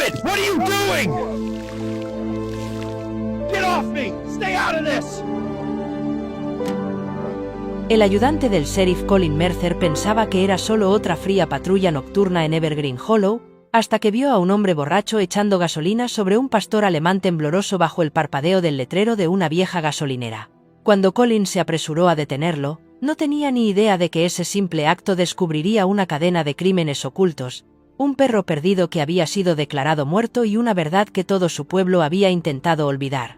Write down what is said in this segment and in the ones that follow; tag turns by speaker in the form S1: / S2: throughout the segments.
S1: it! What are you doing? Get off me! Stay out of this!
S2: El ayudante del sheriff Colin Mercer pensaba que era solo otra fría patrulla nocturna en Evergreen Hollow, hasta que vio a un hombre borracho echando gasolina sobre un pastor alemán tembloroso bajo el parpadeo del letrero de una vieja gasolinera. Cuando Colin se apresuró a detenerlo, no tenía ni idea de que ese simple acto descubriría una cadena de crímenes ocultos, un perro perdido que había sido declarado muerto y una verdad que todo su pueblo había intentado olvidar.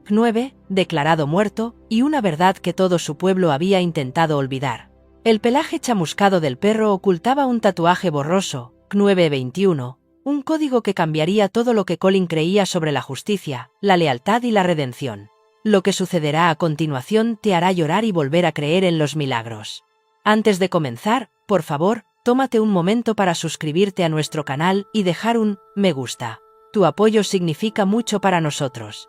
S2: 9. Declarado muerto, y una verdad que todo su pueblo había intentado olvidar. El pelaje chamuscado del perro ocultaba un tatuaje borroso, 921, un código que cambiaría todo lo que Colin creía sobre la justicia, la lealtad y la redención. Lo que sucederá a continuación te hará llorar y volver a creer en los milagros. Antes de comenzar, por favor, tómate un momento para suscribirte a nuestro canal y dejar un me gusta. Tu apoyo significa mucho para nosotros.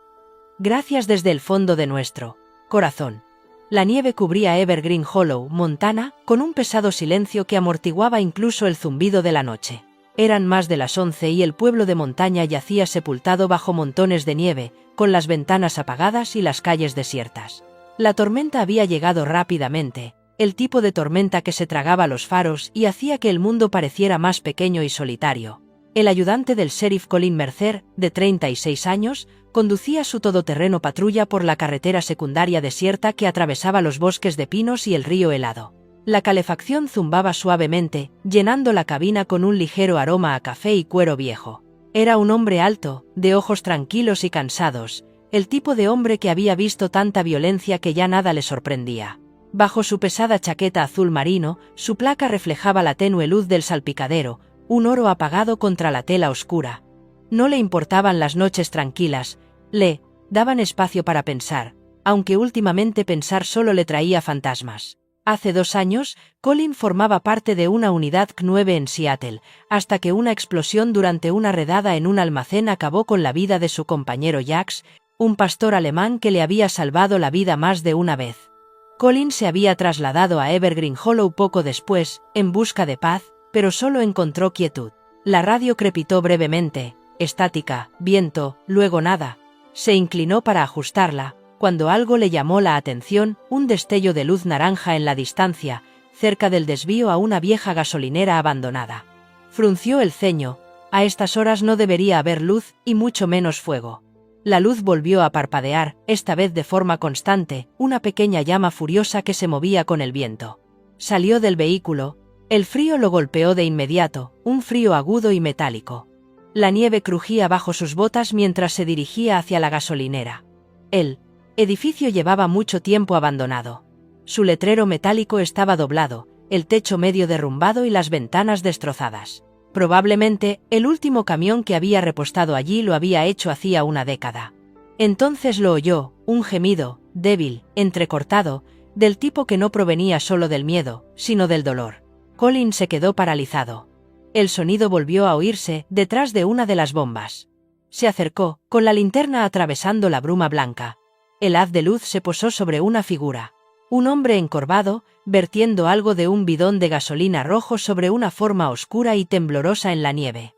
S2: Gracias desde el fondo de nuestro corazón. La nieve cubría Evergreen Hollow, Montana, con un pesado silencio que amortiguaba incluso el zumbido de la noche. Eran más de las 11 y el pueblo de montaña yacía sepultado bajo montones de nieve, con las ventanas apagadas y las calles desiertas. La tormenta había llegado rápidamente, el tipo de tormenta que se tragaba los faros y hacía que el mundo pareciera más pequeño y solitario. El ayudante del sheriff Colin Mercer, de 36 años, conducía su todoterreno patrulla por la carretera secundaria desierta que atravesaba los bosques de pinos y el río helado. La calefacción zumbaba suavemente, llenando la cabina con un ligero aroma a café y cuero viejo. Era un hombre alto, de ojos tranquilos y cansados, el tipo de hombre que había visto tanta violencia que ya nada le sorprendía. Bajo su pesada chaqueta azul marino, su placa reflejaba la tenue luz del salpicadero, un oro apagado contra la tela oscura. No le importaban las noches tranquilas, le daban espacio para pensar, aunque últimamente pensar solo le traía fantasmas. Hace 2 años, Colin formaba parte de una unidad C9 en Seattle, hasta que una explosión durante una redada en un almacén acabó con la vida de su compañero Jax, un pastor alemán que le había salvado la vida más de una vez. Colin se había trasladado a Evergreen Hollow poco después, en busca de paz, pero solo encontró quietud. La radio crepitó brevemente, estática, viento, luego nada. Se inclinó para ajustarla, cuando algo le llamó la atención, un destello de luz naranja en la distancia, cerca del desvío a una vieja gasolinera abandonada. Frunció el ceño, a estas horas no debería haber luz, y mucho menos fuego. La luz volvió a parpadear, esta vez de forma constante, una pequeña llama furiosa que se movía con el viento. Salió del vehículo. El frío lo golpeó de inmediato, un frío agudo y metálico. La nieve crujía bajo sus botas mientras se dirigía hacia la gasolinera. El edificio llevaba mucho tiempo abandonado. Su letrero metálico estaba doblado, el techo medio derrumbado y las ventanas destrozadas. Probablemente, el último camión que había repostado allí lo había hecho hacía una década. Entonces lo oyó, un gemido, débil, entrecortado, del tipo que no provenía solo del miedo, sino del dolor. Colin se quedó paralizado. El sonido volvió a oírse, detrás de una de las bombas. Se acercó, con la linterna atravesando la bruma blanca. El haz de luz se posó sobre una figura. Un hombre encorvado, vertiendo algo de un bidón de gasolina rojo sobre una forma oscura y temblorosa en la nieve.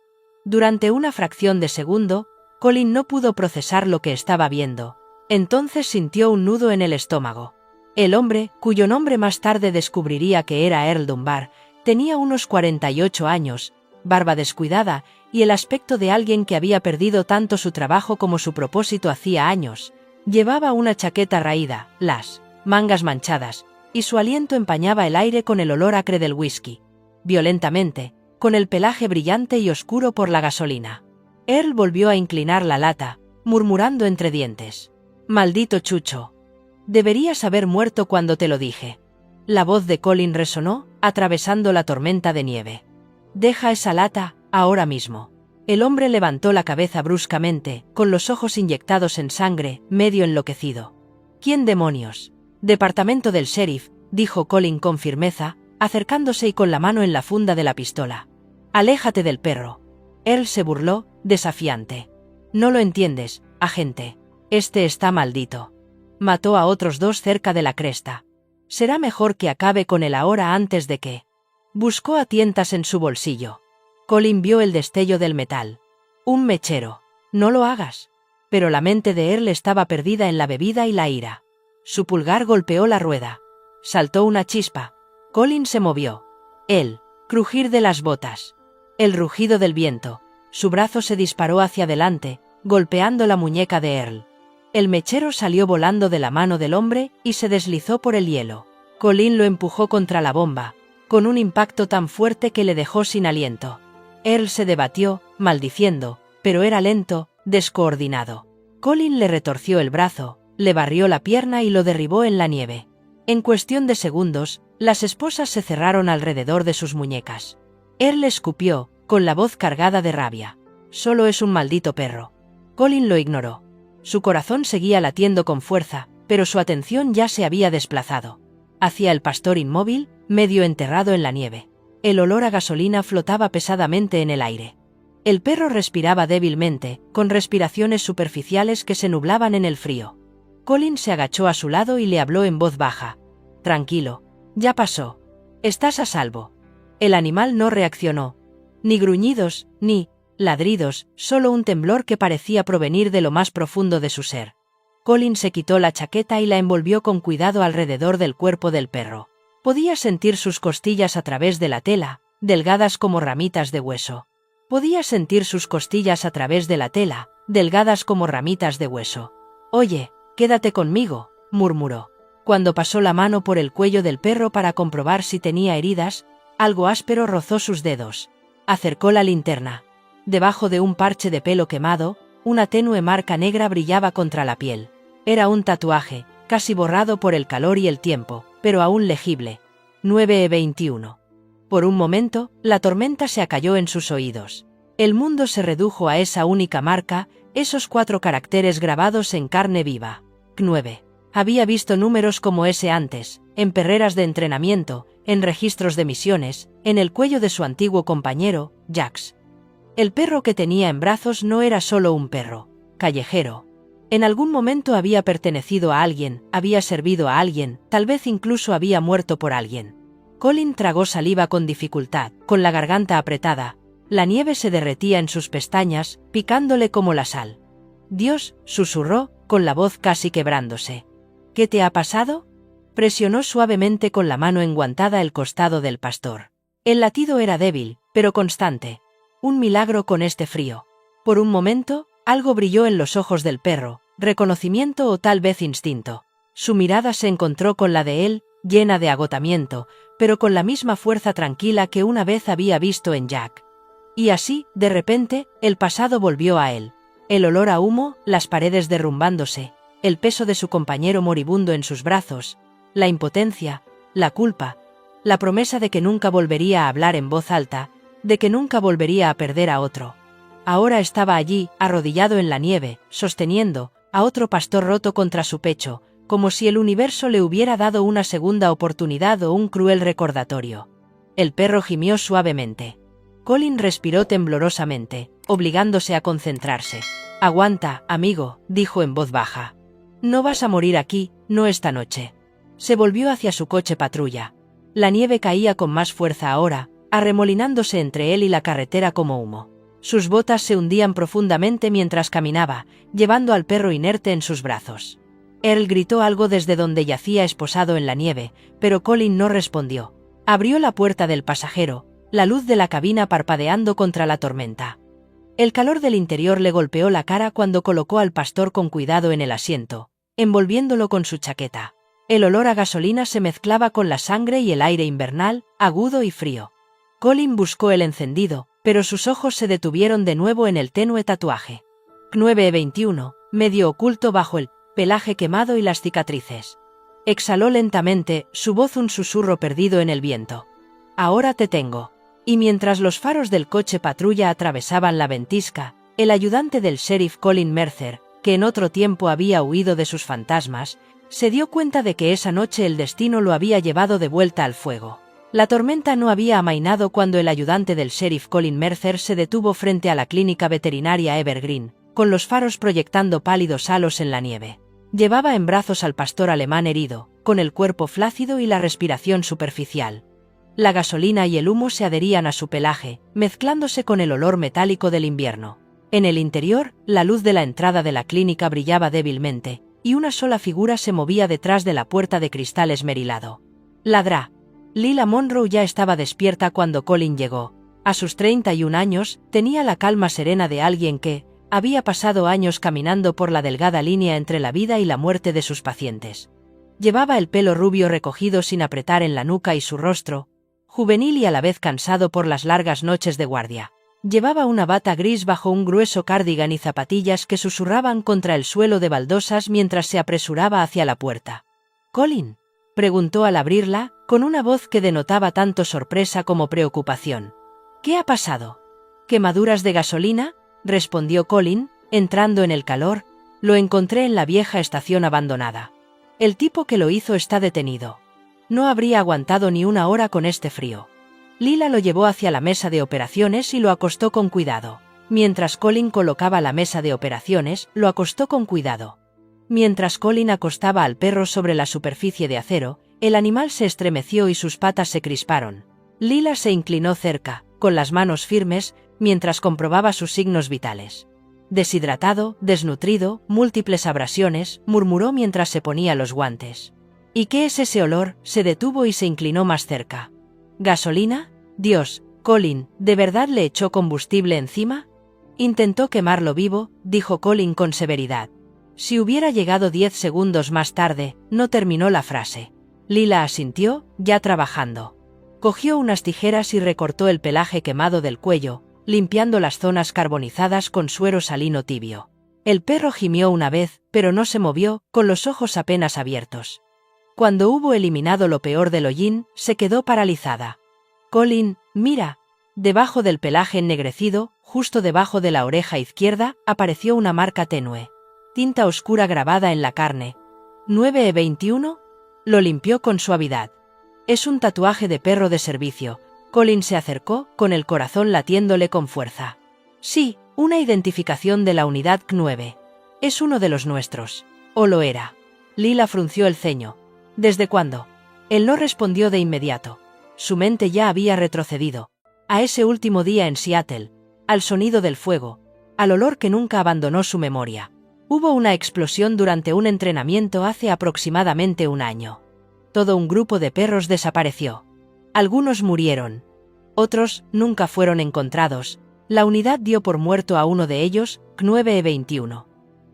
S2: Durante una fracción de segundo, Colin no pudo procesar lo que estaba viendo. Entonces sintió un nudo en el estómago. El hombre, cuyo nombre más tarde descubriría que era Earl Dunbar, tenía unos 48 años, barba descuidada, y el aspecto de alguien que había perdido tanto su trabajo como su propósito hacía años. Llevaba una chaqueta raída, las mangas manchadas, y su aliento empañaba el aire con el olor acre del whisky. Violentamente, con el pelaje brillante y oscuro por la gasolina. Earl volvió a inclinar la lata, murmurando entre dientes. «Maldito chucho. Deberías haber muerto cuando te lo dije». La voz de Colin resonó, atravesando la tormenta de nieve. «Deja esa lata, ahora mismo». El hombre levantó la cabeza bruscamente, con los ojos inyectados en sangre, medio enloquecido. «¿Quién demonios?» «Departamento del sheriff», dijo Colin con firmeza, acercándose y con la mano en la funda de la pistola. «Aléjate del perro». Earl se burló, desafiante. «No lo entiendes, agente. Este está maldito. Mató a otros 2 cerca de la cresta. Será mejor que acabe con él ahora antes de que...». Buscó a tientas en su bolsillo. Colin vio el destello del metal. Un mechero. No lo hagas. Pero la mente de Earl estaba perdida en la bebida y la ira. Su pulgar golpeó la rueda. Saltó una chispa. Colin se movió. El crujir de las botas. El rugido del viento. Su brazo se disparó hacia adelante, golpeando la muñeca de Earl. El mechero salió volando de la mano del hombre y se deslizó por el hielo. Colin lo empujó contra la bomba, con un impacto tan fuerte que le dejó sin aliento. Earl se debatió, maldiciendo, pero era lento, descoordinado. Colin le retorció el brazo, le barrió la pierna y lo derribó en la nieve. En cuestión de segundos, las esposas se cerraron alrededor de sus muñecas. Earl escupió, con la voz cargada de rabia. Solo es un maldito perro. Colin lo ignoró. Su corazón seguía latiendo con fuerza, pero su atención ya se había desplazado hacia el pastor inmóvil, medio enterrado en la nieve. El olor a gasolina flotaba pesadamente en el aire. El perro respiraba débilmente, con respiraciones superficiales que se nublaban en el frío. Colin se agachó a su lado y le habló en voz baja. Tranquilo. Ya pasó. Estás a salvo. El animal no reaccionó. Ni gruñidos, ni ladridos, solo un temblor que parecía provenir de lo más profundo de su ser. Colin se quitó la chaqueta y la envolvió con cuidado alrededor del cuerpo del perro. Podía sentir sus costillas a través de la tela, delgadas como ramitas de hueso. Podía sentir sus costillas a través de la tela, delgadas como ramitas de hueso. Oye, quédate conmigo, murmuró. Cuando pasó la mano por el cuello del perro para comprobar si tenía heridas, algo áspero rozó sus dedos. Acercó la linterna. Debajo de un parche de pelo quemado, una tenue marca negra brillaba contra la piel. Era un tatuaje, casi borrado por el calor y el tiempo, pero aún legible. 9:21. Por un momento, la tormenta se acalló en sus oídos. El mundo se redujo a esa única marca, esos 4 caracteres grabados en carne viva. 9. Había visto números como ese antes, en perreras de entrenamiento, en registros de misiones, en el cuello de su antiguo compañero, Jax. El perro que tenía en brazos no era solo un perro callejero. En algún momento había pertenecido a alguien, había servido a alguien, tal vez incluso había muerto por alguien. Colin tragó saliva con dificultad, con la garganta apretada. La nieve se derretía en sus pestañas, picándole como la sal. Dios, susurró, con la voz casi quebrándose. ¿Qué te ha pasado? Presionó suavemente con la mano enguantada el costado del pastor. El latido era débil, pero constante. Un milagro con este frío. Por un momento, algo brilló en los ojos del perro, reconocimiento o tal vez instinto. Su mirada se encontró con la de él, llena de agotamiento, pero con la misma fuerza tranquila que una vez había visto en Jack. Y así, de repente, el pasado volvió a él. El olor a humo, las paredes derrumbándose, el peso de su compañero moribundo en sus brazos, la impotencia, la culpa, la promesa de que nunca volvería a hablar en voz alta, de que nunca volvería a perder a otro. Ahora estaba allí, arrodillado en la nieve, sosteniendo a otro pastor roto contra su pecho, como si el universo le hubiera dado una segunda oportunidad o un cruel recordatorio. El perro gimió suavemente. Colin respiró temblorosamente, obligándose a concentrarse. «Aguanta, amigo», dijo en voz baja. «No vas a morir aquí, no esta noche». Se volvió hacia su coche patrulla. La nieve caía con más fuerza ahora, arremolinándose entre él y la carretera como humo. Sus botas se hundían profundamente mientras caminaba, llevando al perro inerte en sus brazos. Earl gritó algo desde donde yacía esposado en la nieve, pero Colin no respondió. Abrió la puerta del pasajero, la luz de la cabina parpadeando contra la tormenta. El calor del interior le golpeó la cara cuando colocó al pastor con cuidado en el asiento, envolviéndolo con su chaqueta. El olor a gasolina se mezclaba con la sangre y el aire invernal, agudo y frío. Colin buscó el encendido, pero sus ojos se detuvieron de nuevo en el tenue tatuaje. 9:21, medio oculto bajo el pelaje quemado y las cicatrices. Exhaló lentamente, su voz un susurro perdido en el viento. «Ahora te tengo». Y mientras los faros del coche patrulla atravesaban la ventisca, el ayudante del sheriff Colin Mercer, que en otro tiempo había huido de sus fantasmas, se dio cuenta de que esa noche el destino lo había llevado de vuelta al fuego. La tormenta no había amainado cuando el ayudante del sheriff Colin Mercer se detuvo frente a la clínica veterinaria Evergreen, con los faros proyectando pálidos halos en la nieve. Llevaba en brazos al pastor alemán herido, con el cuerpo flácido y la respiración superficial. La gasolina y el humo se adherían a su pelaje, mezclándose con el olor metálico del invierno. En el interior, la luz de la entrada de la clínica brillaba débilmente, y una sola figura se movía detrás de la puerta de cristal esmerilado. Ladrá. Lila Monroe ya estaba despierta cuando Colin llegó. A sus 31 años, tenía la calma serena de alguien que había pasado años caminando por la delgada línea entre la vida y la muerte de sus pacientes. Llevaba el pelo rubio recogido sin apretar en la nuca y su rostro, juvenil y a la vez cansado por las largas noches de guardia. Llevaba una bata gris bajo un grueso cardigan y zapatillas que susurraban contra el suelo de baldosas mientras se apresuraba hacia la puerta. «¿Colin?», preguntó al abrirla, con una voz que denotaba tanto sorpresa como preocupación. «¿Qué ha pasado?». «¿Quemaduras de gasolina?», respondió Colin, entrando en el calor. «Lo encontré en la vieja estación abandonada. El tipo que lo hizo está detenido. No habría aguantado ni una hora con este frío». Lila lo llevó hacia la mesa de operaciones y lo acostó con cuidado. Mientras Colin colocaba la mesa de operaciones, lo acostó con cuidado. Mientras Colin acostaba al perro sobre la superficie de acero, el animal se estremeció y sus patas se crisparon. Lila se inclinó cerca, con las manos firmes, mientras comprobaba sus signos vitales. «Deshidratado, desnutrido, múltiples abrasiones», murmuró mientras se ponía los guantes. «¿Y qué es ese olor?». Se detuvo y se inclinó más cerca. «¿Gasolina? Dios, Colin, ¿de verdad le echó combustible encima?». «Intentó quemarlo vivo», dijo Colin con severidad. «Si hubiera llegado 10 segundos más tarde», no terminó la frase. Lila asintió, ya trabajando. Cogió unas tijeras y recortó el pelaje quemado del cuello, limpiando las zonas carbonizadas con suero salino tibio. El perro gimió una vez, pero no se movió, con los ojos apenas abiertos. Cuando hubo eliminado lo peor del hollín, se quedó paralizada. «Colin, mira». Debajo del pelaje ennegrecido, justo debajo de la oreja izquierda, apareció una marca tenue. Tinta oscura grabada en la carne. «¿9E21?» Lo limpió con suavidad. «Es un tatuaje de perro de servicio». Colin se acercó, con el corazón latiéndole con fuerza. «Sí, una identificación de la unidad C9. Es uno de los nuestros». «¿O lo era?». Lila frunció el ceño. «¿Desde cuándo?». Él no respondió de inmediato. Su mente ya había retrocedido. A ese último día en Seattle, al sonido del fuego, al olor que nunca abandonó su memoria. Hubo una explosión durante un entrenamiento hace aproximadamente un año. Todo un grupo de perros desapareció. Algunos murieron. Otros nunca fueron encontrados. La unidad dio por muerto a uno de ellos, C9E21.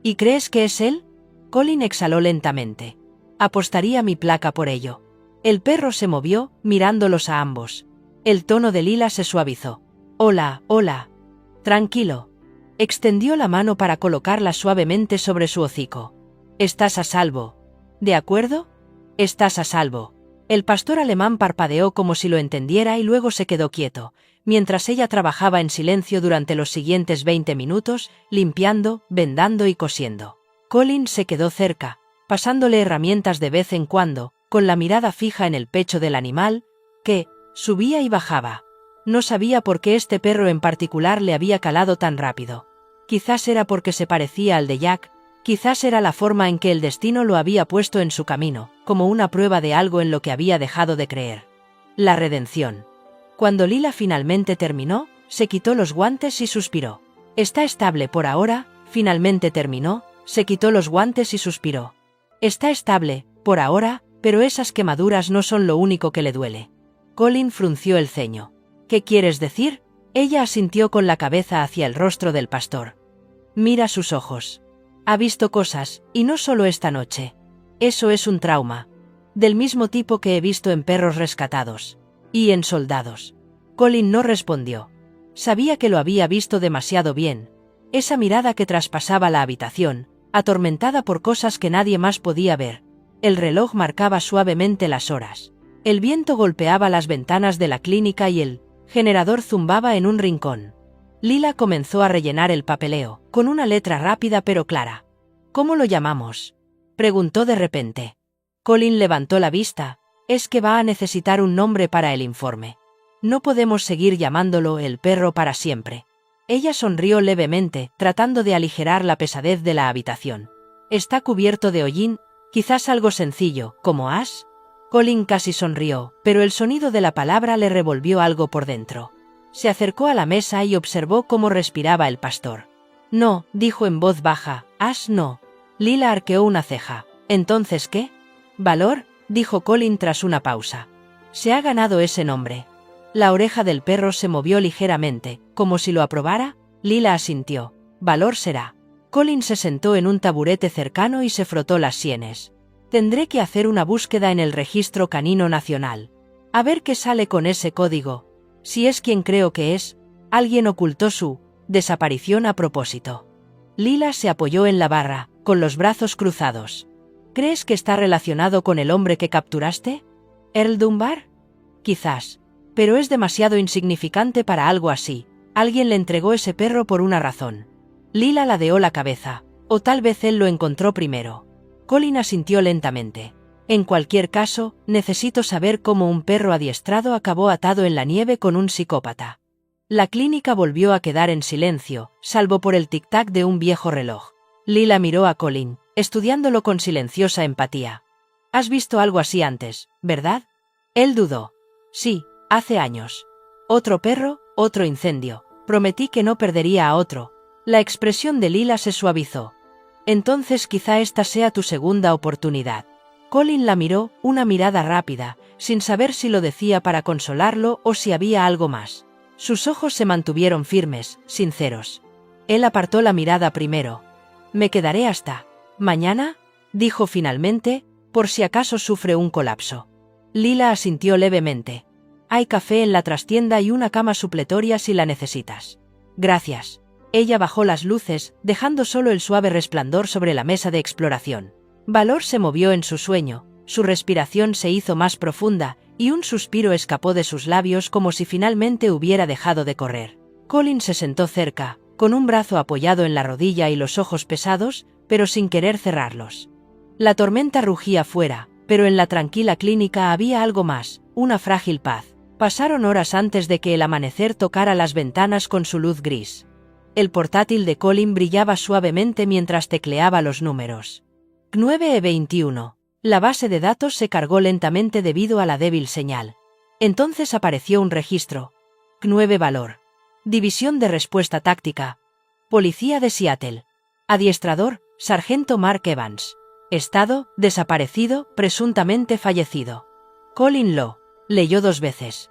S2: «¿Y crees que es él?». Colin exhaló lentamente. «Apostaría mi placa por ello». El perro se movió, mirándolos a ambos. El tono de Lila se suavizó. «Hola, hola». «Tranquilo». Extendió la mano para colocarla suavemente sobre su hocico. «Estás a salvo». «¿De acuerdo?». «Estás a salvo». El pastor alemán parpadeó como si lo entendiera y luego se quedó quieto, mientras ella trabajaba en silencio durante los siguientes 20 minutos, limpiando, vendando y cosiendo. Colin se quedó cerca, pasándole herramientas de vez en cuando, con la mirada fija en el pecho del animal, que subía y bajaba. No sabía por qué este perro en particular le había calado tan rápido. Quizás era porque se parecía al de Jack, quizás era la forma en que el destino lo había puesto en su camino, como una prueba de algo en lo que había dejado de creer. La redención. Cuando Lila finalmente terminó, se quitó los guantes y suspiró. «Está estable por ahora», finalmente terminó, se quitó los guantes y suspiró. «Está estable, por ahora, pero esas quemaduras no son lo único que le duele». Colin frunció el ceño. «¿Qué quieres decir?». Ella asintió con la cabeza hacia el rostro del pastor. «Mira sus ojos. Ha visto cosas, y no solo esta noche. Eso es un trauma. Del mismo tipo que he visto en perros rescatados. Y en soldados». Colin no respondió. Sabía que lo había visto demasiado bien. Esa mirada que traspasaba la habitación, atormentada por cosas que nadie más podía ver. El reloj marcaba suavemente las horas. El viento golpeaba las ventanas de la clínica y el generador zumbaba en un rincón. Lila comenzó a rellenar el papeleo, con una letra rápida pero clara. «¿Cómo lo llamamos?», preguntó de repente. Colin levantó la vista. «Es que va a necesitar un nombre para el informe. No podemos seguir llamándolo el perro para siempre». Ella sonrió levemente, tratando de aligerar la pesadez de la habitación. «Está cubierto de hollín, quizás algo sencillo, como Ash». Colin casi sonrió, pero el sonido de la palabra le revolvió algo por dentro. Se acercó a la mesa y observó cómo respiraba el pastor. No, dijo en voz baja, Ash no. Lila arqueó una ceja. ¿Entonces qué? Valor, dijo Colin tras una pausa. Se ha ganado ese nombre. La oreja del perro se movió ligeramente, como si lo aprobara. Lila asintió. Valor será. Colin se sentó en un taburete cercano y se frotó las sienes. Tendré que hacer una búsqueda en el Registro Canino Nacional. A ver qué sale con ese código. Si es quien creo que es, alguien ocultó su desaparición a propósito. Lila se apoyó en la barra, con los brazos cruzados. ¿Crees que está relacionado con el hombre que capturaste? ¿Earl Dunbar? Quizás. Pero es demasiado insignificante para algo así. Alguien le entregó ese perro por una razón. Lila ladeó la cabeza. O tal vez él lo encontró primero. Colin asintió lentamente. En cualquier caso, necesito saber cómo un perro adiestrado acabó atado en la nieve con un psicópata. La clínica volvió a quedar en silencio, salvo por el tic-tac de un viejo reloj. Lila miró a Colin, estudiándolo con silenciosa empatía. «Has visto algo así antes, ¿verdad?» Él dudó. «Sí, hace años. Otro perro, otro incendio. Prometí que no perdería a otro». La expresión de Lila se suavizó. «Entonces quizá esta sea tu segunda oportunidad». Colin la miró, una mirada rápida, sin saber si lo decía para consolarlo o si había algo más. Sus ojos se mantuvieron firmes, sinceros. Él apartó la mirada primero. «Me quedaré hasta mañana», dijo finalmente, por si acaso sufre un colapso. Lila asintió levemente. «Hay café en la trastienda y una cama supletoria si la necesitas». «Gracias». Ella bajó las luces, dejando solo el suave resplandor sobre la mesa de exploración. Valor se movió en su sueño, su respiración se hizo más profunda, y un suspiro escapó de sus labios como si finalmente hubiera dejado de correr. Colin se sentó cerca, con un brazo apoyado en la rodilla y los ojos pesados, pero sin querer cerrarlos. La tormenta rugía fuera, pero en la tranquila clínica había algo más, una frágil paz. Pasaron horas antes de que el amanecer tocara las ventanas con su luz gris. El portátil de Colin brillaba suavemente mientras tecleaba los números. 9:21. La base de datos se cargó lentamente debido a la débil señal. Entonces apareció un registro. 9 Valor. División de Respuesta Táctica. Policía de Seattle. Adiestrador, Sargento Mark Evans. Estado, desaparecido, presuntamente fallecido. Colin lo leyó 2 veces.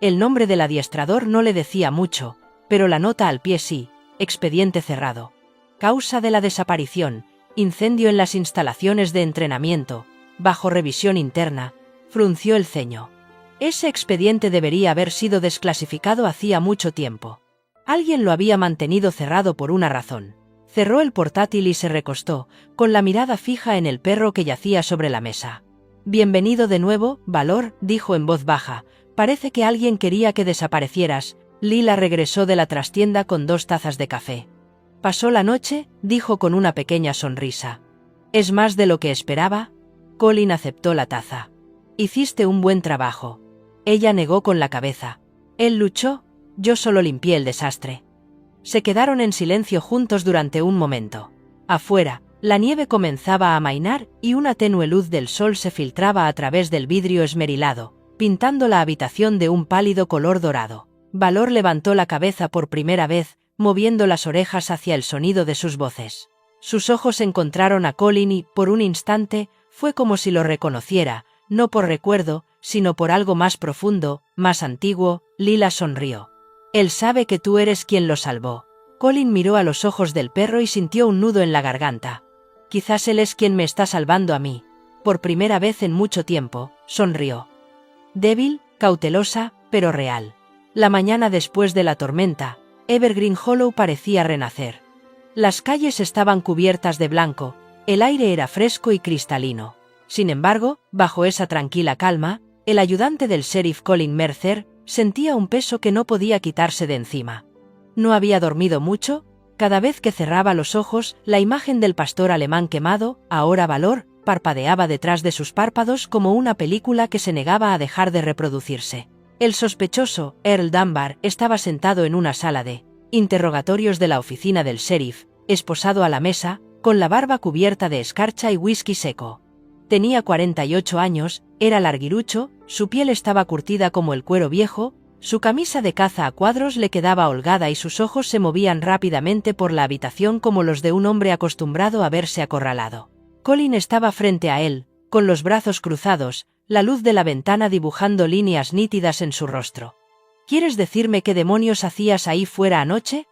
S2: El nombre del adiestrador no le decía mucho, pero la nota al pie sí. Expediente cerrado. Causa de la desaparición, incendio en las instalaciones de entrenamiento, bajo revisión interna, frunció el ceño. Ese expediente debería haber sido desclasificado hacía mucho tiempo. Alguien lo había mantenido cerrado por una razón. Cerró el portátil y se recostó, con la mirada fija en el perro que yacía sobre la mesa. «Bienvenido de nuevo, Valor», dijo en voz baja. «Parece que alguien quería que desaparecieras». Lila regresó de la trastienda con 2 tazas de café. «¿Pasó la noche?», dijo con una pequeña sonrisa. «¿Es más de lo que esperaba?». Colin aceptó la taza. «Hiciste un buen trabajo». Ella negó con la cabeza. «Él luchó, yo solo limpié el desastre». Se quedaron en silencio juntos durante un momento. Afuera, la nieve comenzaba a amainar y una tenue luz del sol se filtraba a través del vidrio esmerilado, pintando la habitación de un pálido color dorado. Valor levantó la cabeza por primera vez, moviendo las orejas hacia el sonido de sus voces. Sus ojos encontraron a Colin y, por un instante, fue como si lo reconociera, no por recuerdo, sino por algo más profundo, más antiguo. Lila sonrió. «Él sabe que tú eres quien lo salvó». Colin miró a los ojos del perro y sintió un nudo en la garganta. «Quizás él es quien me está salvando a mí». Por primera vez en mucho tiempo, sonrió. Débil, cautelosa, pero real. La mañana después de la tormenta, Evergreen Hollow parecía renacer. Las calles estaban cubiertas de blanco, el aire era fresco y cristalino. Sin embargo, bajo esa tranquila calma, el ayudante del sheriff Colin Mercer sentía un peso que no podía quitarse de encima. No había dormido mucho. Cada vez que cerraba los ojos, la imagen del pastor alemán quemado, ahora Valor, parpadeaba detrás de sus párpados como una película que se negaba a dejar de reproducirse. El sospechoso, Earl Dunbar, estaba sentado en una sala de interrogatorios de la oficina del sheriff, esposado a la mesa, con la barba cubierta de escarcha y whisky seco. Tenía 48 años, era larguirucho, su piel estaba curtida como el cuero viejo, Su camisa de caza a cuadros le quedaba holgada y sus ojos se movían rápidamente por la habitación como los de un hombre acostumbrado a verse acorralado. Colin estaba frente a él, con los brazos cruzados, la luz de la ventana dibujando líneas nítidas en su rostro. ¿Quieres decirme qué demonios hacías ahí fuera anoche?,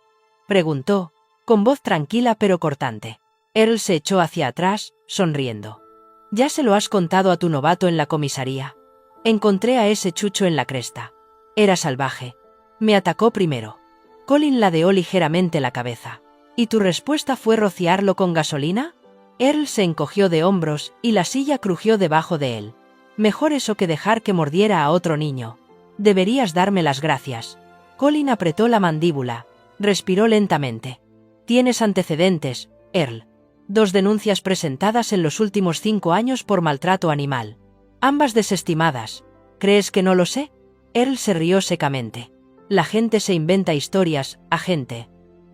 S2: preguntó, con voz tranquila pero cortante. Earl se echó hacia atrás, sonriendo. «¿Ya se lo has contado a tu novato en la comisaría? Encontré a ese chucho en la cresta. Era salvaje. Me atacó primero». Colin ladeó ligeramente la cabeza. «¿Y tu respuesta fue rociarlo con gasolina?». Earl se encogió de hombros y la silla crujió debajo de él. «Mejor eso que dejar que mordiera a otro niño. Deberías darme las gracias». Colin apretó la mandíbula. Respiró lentamente. «Tienes antecedentes, Earl. 2 denuncias presentadas en los últimos 5 años por maltrato animal. Ambas desestimadas. ¿Crees que no lo sé?». Earl se rió secamente. «La gente se inventa historias, agente.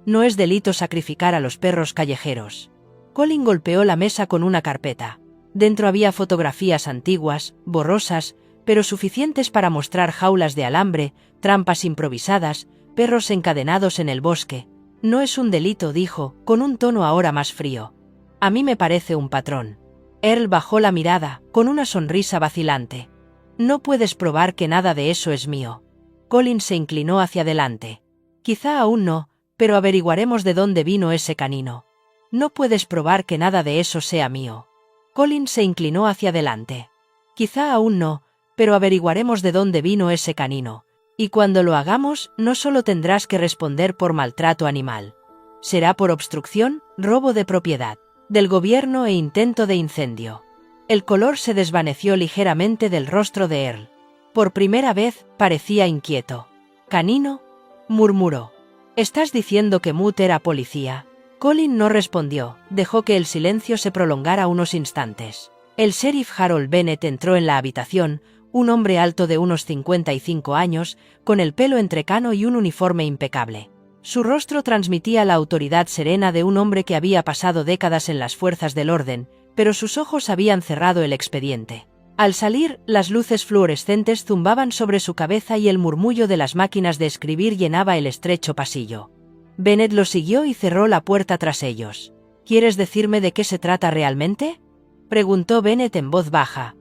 S2: No es delito sacrificar a los perros callejeros». Colin golpeó la mesa con una carpeta. Dentro había fotografías antiguas, borrosas, pero suficientes para mostrar jaulas de alambre, trampas improvisadas, perros encadenados en el bosque. «No es un delito», dijo, con un tono ahora más frío. «A mí me parece un patrón». Earl bajó la mirada, con una sonrisa vacilante. «No puedes probar que nada de eso es mío». Colin se inclinó hacia adelante. «Quizá aún no, pero averiguaremos de dónde vino ese canino». «No puedes probar que nada de eso sea mío». Colin se inclinó hacia adelante. «Quizá aún no, pero averiguaremos de dónde vino ese canino. Y cuando lo hagamos, no solo tendrás que responder por maltrato animal. Será por obstrucción, robo de propiedad del gobierno e intento de incendio». El color se desvaneció ligeramente del rostro de Earl. Por primera vez, parecía inquieto. «¿Canino?», murmuró. «¿Estás diciendo que Mutt era policía?». Colin no respondió, dejó que el silencio se prolongara unos instantes. El sheriff Harold Bennett entró en la habitación, un hombre alto de unos 55 años, con el pelo entrecano y un uniforme impecable. Su rostro transmitía la autoridad serena de un hombre que había pasado décadas en las fuerzas del orden, pero sus ojos habían cerrado el expediente. Al salir, las luces fluorescentes zumbaban sobre su cabeza y el murmullo de las máquinas de escribir llenaba el estrecho pasillo. Bennett lo siguió y cerró la puerta tras ellos. «¿Quieres decirme de qué se trata realmente?», preguntó Bennett en voz baja.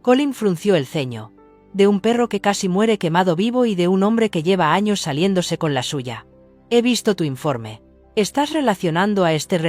S2: Colin frunció el ceño. «De un perro que casi muere quemado vivo y de un hombre que lleva años saliéndose con la suya. He visto tu informe. ¿Estás relacionando a este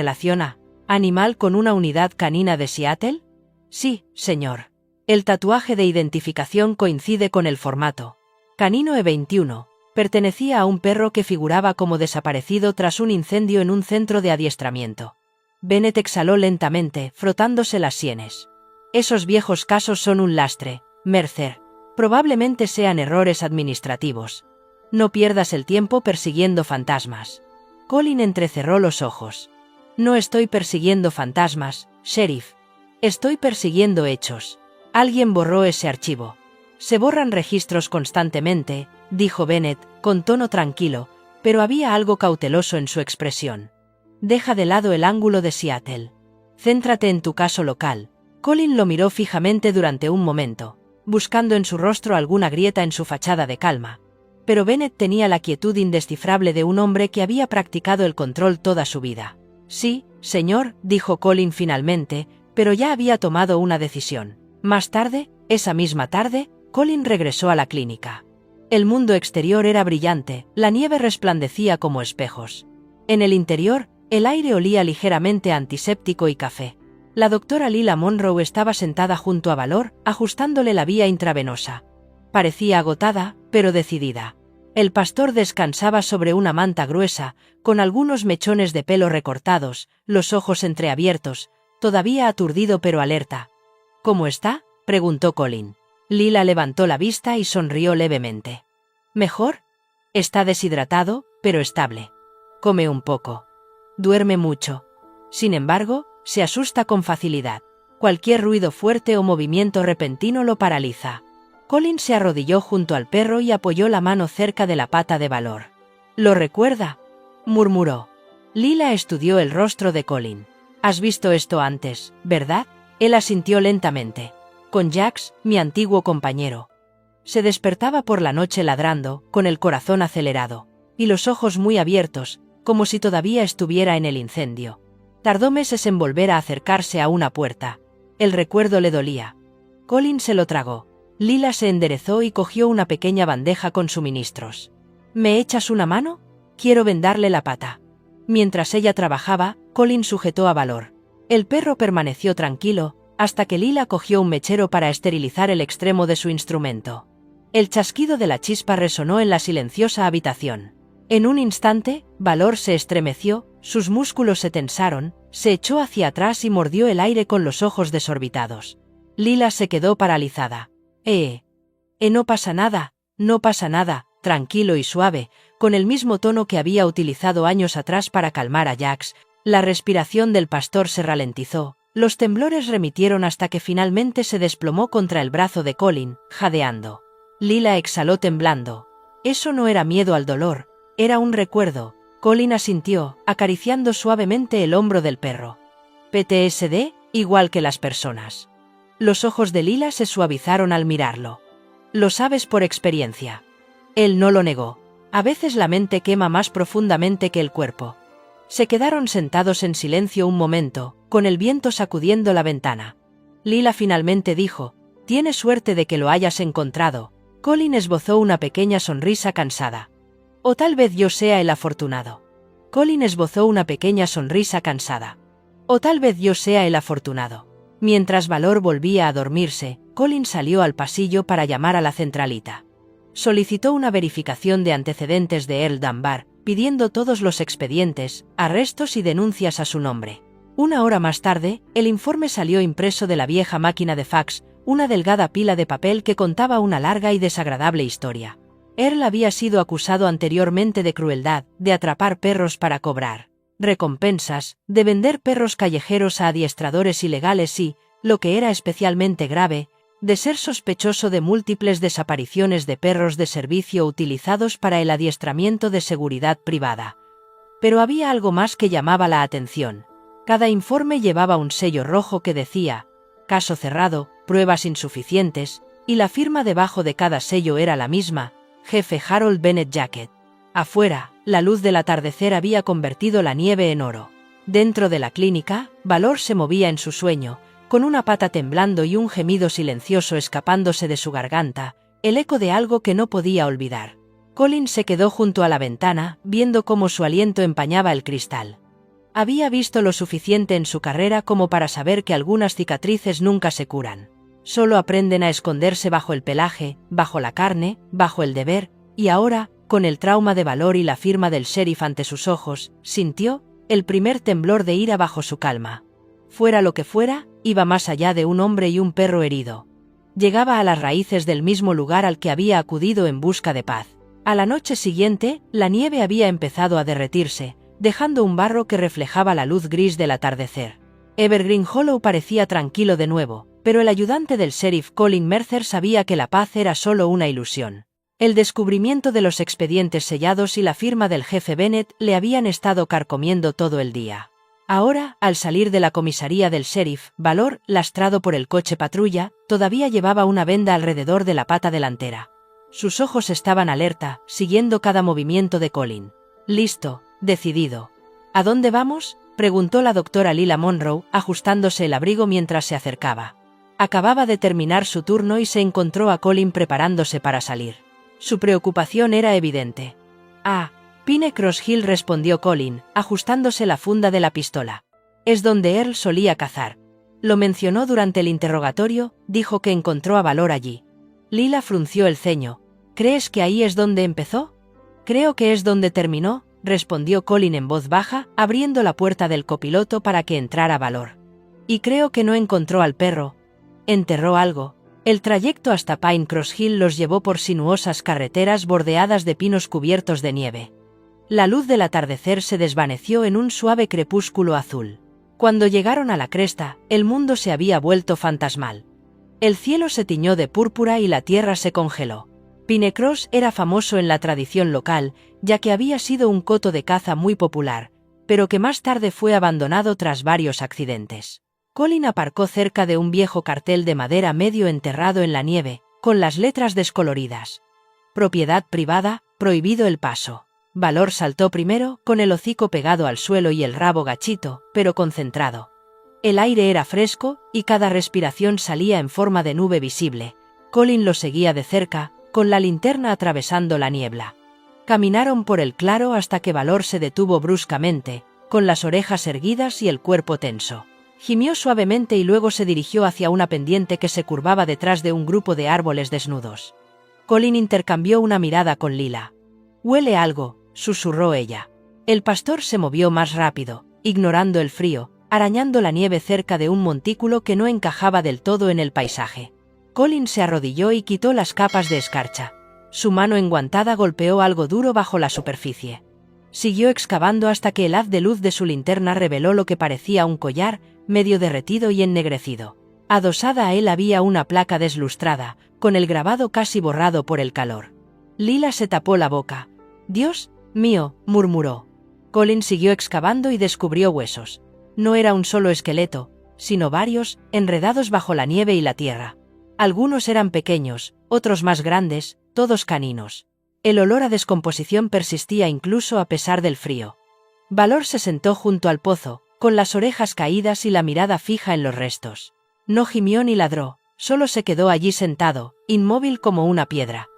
S2: animal con una unidad canina de Seattle?». «Sí, señor. El tatuaje de identificación coincide con el formato. Canino E21. Pertenecía a un perro que figuraba como desaparecido tras un incendio en un centro de adiestramiento». Bennett exhaló lentamente, frotándose las sienes. «Esos viejos casos son un lastre, Mercer. Probablemente sean errores administrativos. No pierdas el tiempo persiguiendo fantasmas». Colin entrecerró los ojos. «No estoy persiguiendo fantasmas, sheriff. Estoy persiguiendo hechos. Alguien borró ese archivo». «Se borran registros constantemente», dijo Bennett, con tono tranquilo, pero había algo cauteloso en su expresión. «Deja de lado el ángulo de Seattle. Céntrate en tu caso local». Colin lo miró fijamente durante un momento, buscando en su rostro alguna grieta en su fachada de calma. Pero Bennett tenía la quietud indescifrable de un hombre que había practicado el control toda su vida. «Sí, señor», dijo Colin finalmente, pero ya había tomado una decisión. Más tarde, esa misma tarde, Colin regresó a la clínica. El mundo exterior era brillante, la nieve resplandecía como espejos. En el interior, el aire olía ligeramente a antiséptico y café. La doctora Lila Monroe estaba sentada junto a Valor, ajustándole la vía intravenosa. Parecía agotada, pero decidida. El pastor descansaba sobre una manta gruesa, con algunos mechones de pelo recortados, los ojos entreabiertos, todavía aturdido pero alerta. «¿Cómo está?», preguntó Colin. Lila levantó la vista y sonrió levemente. «¿Mejor? Está deshidratado, pero estable. Come un poco. Duerme mucho. Sin embargo, se asusta con facilidad. Cualquier ruido fuerte o movimiento repentino lo paraliza». Colin se arrodilló junto al perro y apoyó la mano cerca de la pata de Valor. «¿Lo recuerda?», murmuró. Lila estudió el rostro de Colin. «Has visto esto antes, ¿verdad?». Él asintió lentamente. «Con Jax, mi antiguo compañero». Se despertaba por la noche ladrando, con el corazón acelerado, y los ojos muy abiertos, como si todavía estuviera en el incendio. Tardó meses en volver a acercarse a una puerta. El recuerdo le dolía. Colin se lo tragó. Lila se enderezó y cogió una pequeña bandeja con suministros. ¿Me echas una mano? Quiero vendarle la pata. Mientras ella trabajaba, Colin sujetó a Valor. El perro permaneció tranquilo, hasta que Lila cogió un mechero para esterilizar el extremo de su instrumento. El chasquido de la chispa resonó en la silenciosa habitación. En un instante, Valor se estremeció, sus músculos se tensaron, se echó hacia atrás y mordió el aire con los ojos desorbitados. Lila se quedó paralizada. No pasa nada, no pasa nada, tranquilo y suave, con el mismo tono que había utilizado años atrás para calmar a Jax. La respiración del pastor se ralentizó, los temblores remitieron hasta que finalmente se desplomó contra el brazo de Colin, jadeando. Lila exhaló temblando. Eso no era miedo al dolor, era un recuerdo. Colin asintió, acariciando suavemente el hombro del perro. PTSD, igual que las personas. Los ojos de Lila se suavizaron al mirarlo. Lo sabes por experiencia. Él no lo negó. A veces la mente quema más profundamente que el cuerpo. Se quedaron sentados en silencio un momento, con el viento sacudiendo la ventana. Lila finalmente dijo: «Tienes suerte de que lo hayas encontrado». Colin esbozó una pequeña sonrisa cansada. «O tal vez yo sea el afortunado». Colin esbozó una pequeña sonrisa cansada. «O tal vez yo sea el afortunado». Mientras Valor volvía a dormirse, Colin salió al pasillo para llamar a la centralita. Solicitó una verificación de antecedentes de Earl Dunbar, pidiendo todos los expedientes, arrestos y denuncias a su nombre. Una hora más tarde, el informe salió impreso de la vieja máquina de fax, una delgada pila de papel que contaba una larga y desagradable historia. Earl había sido acusado anteriormente de crueldad, de atrapar perros para cobrar recompensas, de vender perros callejeros a adiestradores ilegales y, lo que era especialmente grave, de ser sospechoso de múltiples desapariciones de perros de servicio utilizados para el adiestramiento de seguridad privada. Pero había algo más que llamaba la atención. Cada informe llevaba un sello rojo que decía: «Caso cerrado, pruebas insuficientes», y la firma debajo de cada sello era la misma: «Jefe Harold Bennett Jacket». Afuera, la luz del atardecer había convertido la nieve en oro. Dentro de la clínica, Valor se movía en su sueño, con una pata temblando y un gemido silencioso escapándose de su garganta, el eco de algo que no podía olvidar. Colin se quedó junto a la ventana, viendo cómo su aliento empañaba el cristal. Había visto lo suficiente en su carrera como para saber que algunas cicatrices nunca se curan. Solo aprenden a esconderse bajo el pelaje, bajo la carne, bajo el deber, y ahora, con el trauma de Valor y la firma del sheriff ante sus ojos, sintió el primer temblor de ira bajo su calma. Fuera lo que fuera, iba más allá de un hombre y un perro herido. Llegaba a las raíces del mismo lugar al que había acudido en busca de paz. A la noche siguiente, la nieve había empezado a derretirse, dejando un barro que reflejaba la luz gris del atardecer. Evergreen Hollow parecía tranquilo de nuevo, pero el ayudante del sheriff Colin Mercer sabía que la paz era solo una ilusión. El descubrimiento de los expedientes sellados y la firma del jefe Bennett le habían estado carcomiendo todo el día. Ahora, al salir de la comisaría del sheriff, Valor, lastrado por el coche patrulla, todavía llevaba una venda alrededor de la pata delantera. Sus ojos estaban alerta, siguiendo cada movimiento de Colin. Listo, decidido. ¿A dónde vamos?, preguntó la doctora Lila Monroe, ajustándose el abrigo mientras se acercaba. Acababa de terminar su turno y se encontró a Colin preparándose para salir. Su preocupación era evidente. «Ah, Pine Cross Hill», respondió Colin, ajustándose la funda de la pistola. «Es donde Earl solía cazar. Lo mencionó durante el interrogatorio, dijo que encontró a Valor allí». Lila frunció el ceño. «¿Crees que ahí es donde empezó?». «Creo que es donde terminó», respondió Colin en voz baja, abriendo la puerta del copiloto para que entrara Valor. «Y creo que no encontró al perro. Enterró algo». El trayecto hasta Pine Cross Hill los llevó por sinuosas carreteras bordeadas de pinos cubiertos de nieve. La luz del atardecer se desvaneció en un suave crepúsculo azul. Cuando llegaron a la cresta, el mundo se había vuelto fantasmal. El cielo se tiñó de púrpura y la tierra se congeló. Pine Cross era famoso en la tradición local, ya que había sido un coto de caza muy popular, pero que más tarde fue abandonado tras varios accidentes. Colin aparcó cerca de un viejo cartel de madera medio enterrado en la nieve, con las letras descoloridas. Propiedad privada, prohibido el paso. Valor saltó primero, con el hocico pegado al suelo y el rabo gachito, pero concentrado. El aire era fresco, y cada respiración salía en forma de nube visible. Colin lo seguía de cerca, con la linterna atravesando la niebla. Caminaron por el claro hasta que Valor se detuvo bruscamente, con las orejas erguidas y el cuerpo tenso. Gimió suavemente y luego se dirigió hacia una pendiente que se curvaba detrás de un grupo de árboles desnudos. Colin intercambió una mirada con Lila. «Huele algo», susurró ella. El pastor se movió más rápido, ignorando el frío, arañando la nieve cerca de un montículo que no encajaba del todo en el paisaje. Colin se arrodilló y quitó las capas de escarcha. Su mano enguantada golpeó algo duro bajo la superficie. Siguió excavando hasta que el haz de luz de su linterna reveló lo que parecía un collar, medio derretido y ennegrecido. Adosada a él había una placa deslustrada, con el grabado casi borrado por el calor. Lila se tapó la boca. «Dios mío», murmuró. Colin siguió excavando y descubrió huesos. No era un solo esqueleto, sino varios, enredados bajo la nieve y la tierra. Algunos eran pequeños, otros más grandes, todos caninos. El olor a descomposición persistía incluso a pesar del frío. Valor se sentó junto al pozo, con las orejas caídas y la mirada fija en los restos. No gimió ni ladró, solo se quedó allí sentado, inmóvil como una piedra.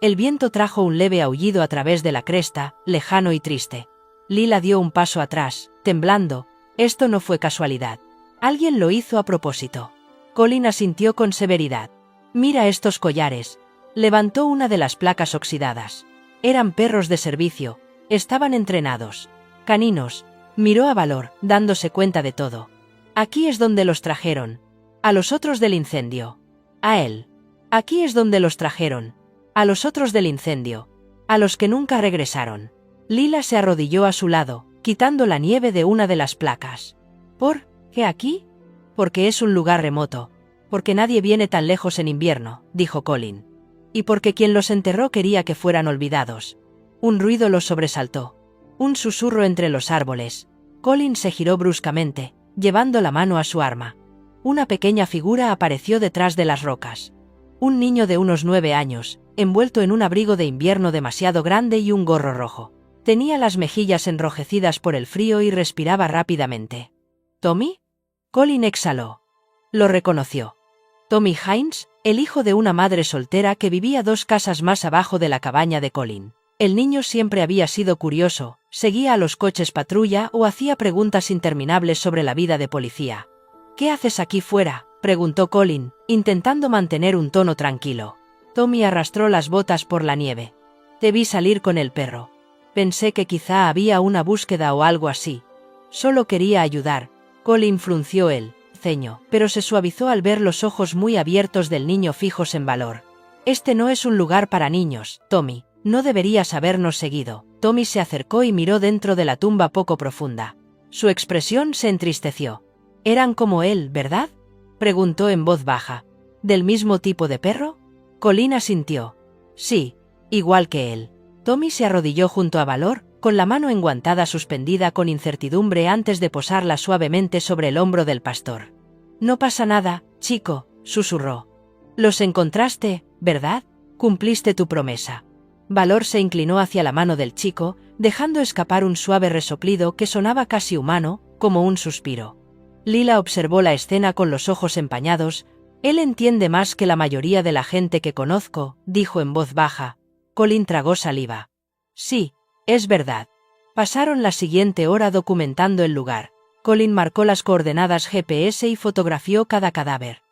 S2: El viento trajo un leve aullido a través de la cresta, lejano y triste. Lila dio un paso atrás, temblando. Esto no fue casualidad. Alguien lo hizo a propósito. Colin asintió con severidad. «Mira estos collares». Levantó una de las placas oxidadas. Eran perros de servicio. Estaban entrenados. Caninos. Miró a Valor, dándose cuenta de todo. «Aquí es donde los trajeron. A los otros del incendio. A él. Aquí es donde los trajeron. A los otros del incendio. A los que nunca regresaron». Lila se arrodilló a su lado, quitando la nieve de una de las placas. «¿Por qué aquí?» «Porque es un lugar remoto. Porque nadie viene tan lejos en invierno», dijo Colin. «Y porque quien los enterró quería que fueran olvidados». Un ruido los sobresaltó. Un susurro entre los árboles. Colin se giró bruscamente, llevando la mano a su arma. Una pequeña figura apareció detrás de las rocas. Un niño de unos 9 años, envuelto en un abrigo de invierno demasiado grande y un gorro rojo. Tenía las mejillas enrojecidas por el frío y respiraba rápidamente. «¿Tommy?» Colin exhaló. Lo reconoció. Tommy Hines, el hijo de una madre soltera que vivía 2 casas más abajo de la cabaña de Colin. El niño siempre había sido curioso, seguía a los coches patrulla o hacía preguntas interminables sobre la vida de policía. «¿Qué haces aquí fuera?», preguntó Colin, intentando mantener un tono tranquilo. Tommy arrastró las botas por la nieve. «Te vi salir con el perro. Pensé que quizá había una búsqueda o algo así. Solo quería ayudar». Colin frunció el ceño, pero se suavizó al ver los ojos muy abiertos del niño fijos en Valor. «Este no es un lugar para niños, Tommy. No deberías habernos seguido». Tommy se acercó y miró dentro de la tumba poco profunda. Su expresión se entristeció. «Eran como él, ¿verdad?», preguntó en voz baja. «¿Del mismo tipo de perro?». Colin asintió. «Sí, igual que él». Tommy se arrodilló junto a Valor, con la mano enguantada suspendida con incertidumbre antes de posarla suavemente sobre el hombro del pastor. «No pasa nada, chico», susurró. «Los encontraste, ¿verdad? Cumpliste tu promesa». Valor se inclinó hacia la mano del chico, dejando escapar un suave resoplido que sonaba casi humano, como un suspiro. Lila observó la escena con los ojos empañados. «Él entiende más que la mayoría de la gente que conozco», dijo en voz baja. Colin tragó saliva. «Sí, es verdad». Pasaron la siguiente hora documentando el lugar. Colin marcó las coordenadas GPS y fotografió cada cadáver.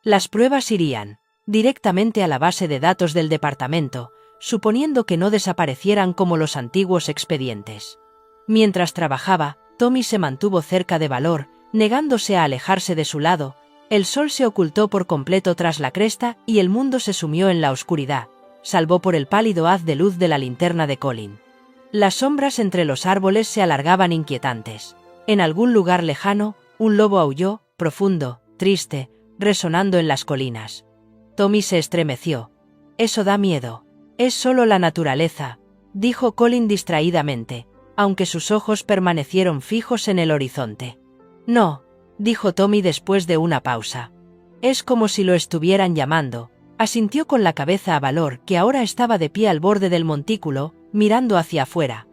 S2: Las pruebas irían directamente a la base de datos del departamento, suponiendo que no desaparecieran como los antiguos expedientes. Mientras trabajaba, Tommy se mantuvo cerca de Valor, negándose a alejarse de su lado. El sol se ocultó por completo tras la cresta y el mundo se sumió en la oscuridad, salvo por el pálido haz de luz de la linterna de Colin. Las sombras entre los árboles se alargaban inquietantes. En algún lugar lejano, un lobo aulló, profundo, triste, resonando en las colinas. Tommy se estremeció. «Eso da miedo». «Es solo la naturaleza», dijo Colin distraídamente, aunque sus ojos permanecieron fijos en el horizonte. «No», dijo Tommy después de una pausa. «Es como si lo estuvieran llamando, Asintió con la cabeza a Valor, que ahora estaba de pie al borde del montículo, mirando hacia afuera.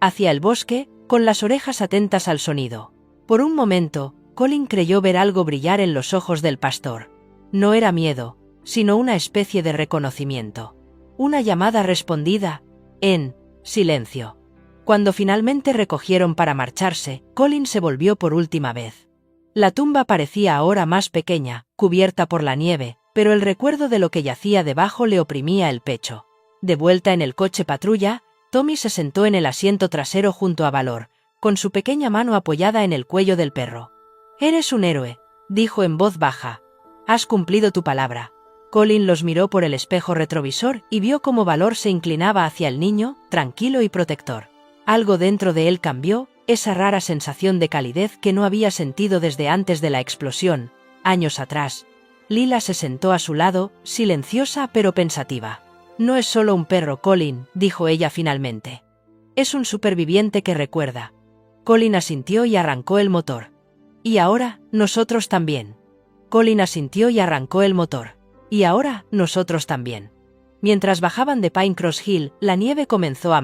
S2: Hacia el bosque, con las orejas atentas al sonido. Por un momento, Colin creyó ver algo brillar en los ojos del pastor. No era miedo, sino una especie de reconocimiento. Una llamada respondida, en silencio. Cuando finalmente recogieron para marcharse, Colin se volvió por última vez. La tumba parecía ahora más pequeña, cubierta por la nieve, pero el recuerdo de lo que yacía debajo le oprimía el pecho. De vuelta en el coche patrulla, Tommy se sentó en el asiento trasero junto a Valor, con su pequeña mano apoyada en el cuello del perro. «Eres un héroe», dijo en voz baja. «Has cumplido tu palabra». Colin los miró por el espejo retrovisor y vio cómo Valor se inclinaba hacia el niño, tranquilo y protector. Algo dentro de él cambió, esa rara sensación de calidez que no había sentido desde antes de la explosión, años atrás. Lila se sentó a su lado, silenciosa pero pensativa. «No es solo un perro, Colin», dijo ella finalmente. «Es un superviviente que recuerda». Colin asintió y arrancó el motor. «Y ahora, nosotros también». Colin asintió y arrancó el motor. «Y ahora, nosotros también». Mientras bajaban de Pinecross Hill, la nieve comenzó a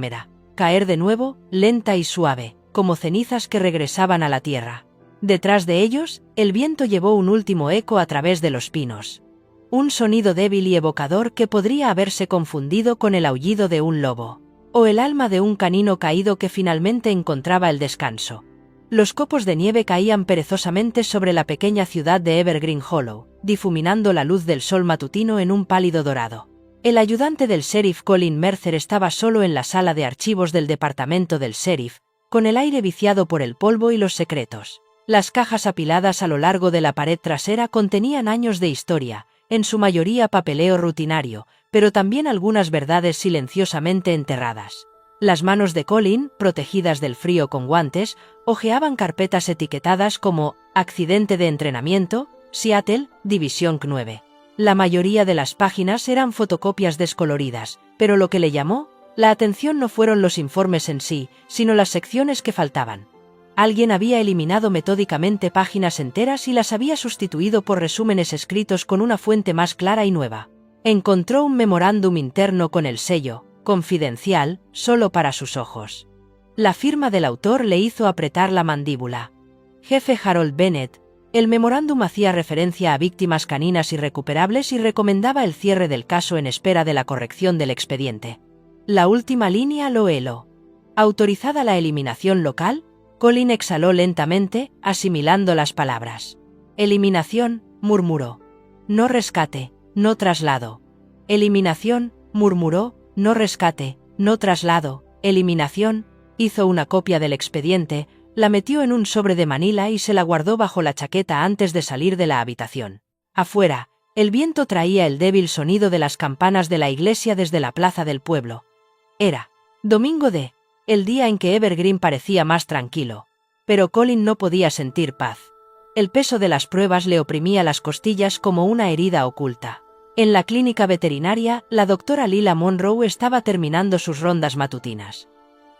S2: caer de nuevo, lenta y suave, como cenizas que regresaban a la tierra. Detrás de ellos, el viento llevó un último eco a través de los pinos. Un sonido débil y evocador que podría haberse confundido con el aullido de un lobo, o el alma de un canino caído que finalmente encontraba el descanso. Los copos de nieve caían perezosamente sobre la pequeña ciudad de Evergreen Hollow, difuminando la luz del sol matutino en un pálido dorado. El ayudante del sheriff Colin Mercer estaba solo en la sala de archivos del departamento del sheriff, con el aire viciado por el polvo y los secretos. Las cajas apiladas a lo largo de la pared trasera contenían años de historia, en su mayoría papeleo rutinario, pero también algunas verdades silenciosamente enterradas. Las manos de Colin, protegidas del frío con guantes, hojeaban carpetas etiquetadas como «Accidente de entrenamiento», «Seattle», «División 9». La mayoría de las páginas eran fotocopias descoloridas, pero lo que le llamó la atención no fueron los informes en sí, sino las secciones que faltaban. Alguien había eliminado metódicamente páginas enteras y las había sustituido por resúmenes escritos con una fuente más clara y nueva. Encontró un memorándum interno con el sello «Confidencial», solo para sus ojos. La firma del autor le hizo apretar la mandíbula. Jefe Harold Bennett. El memorándum hacía referencia a víctimas caninas irrecuperables y recomendaba el cierre del caso en espera de la corrección del expediente. La última línea lo heló. Autorizada la eliminación local, Colin exhaló lentamente, asimilando las palabras. «Eliminación», murmuró. «No rescate, no traslado». «Eliminación», murmuró, «no rescate, no traslado». «Eliminación». Hizo una copia del expediente, la metió en un sobre de manila y se la guardó bajo la chaqueta antes de salir de la habitación. Afuera, el viento traía el débil sonido de las campanas de la iglesia desde la plaza del pueblo. Era domingo el día en que Evergreen parecía más tranquilo. Pero Colin no podía sentir paz. El peso de las pruebas le oprimía las costillas como una herida oculta. En la clínica veterinaria, la doctora Lila Monroe estaba terminando sus rondas matutinas.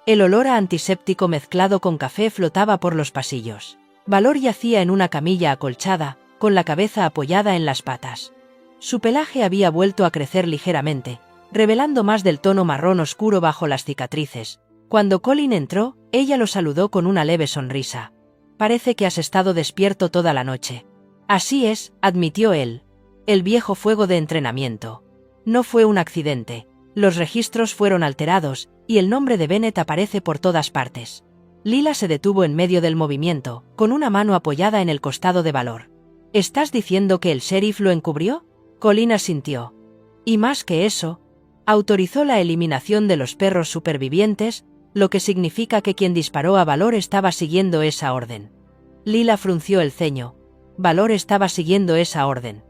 S2: El olor a antiséptico mezclado con café flotaba por los pasillos. Valor yacía en una camilla acolchada, con la cabeza apoyada en las patas. Su pelaje había vuelto a crecer ligeramente, revelando más del tono marrón oscuro bajo las cicatrices. Cuando Colin entró, ella lo saludó con una leve sonrisa. «Parece que has estado despierto toda la noche». «Así es», admitió él. «El viejo fuego de entrenamiento. No fue un accidente. Los registros fueron alterados, y el nombre de Bennett aparece por todas partes». Lila se detuvo en medio del movimiento, con una mano apoyada en el costado de Valor. «¿Estás diciendo que el sheriff lo encubrió?» Colin asintió. «Y más que eso, autorizó la eliminación de los perros supervivientes, lo que significa que quien disparó a Valor estaba siguiendo esa orden». Lila frunció el ceño. «Valor estaba siguiendo esa orden».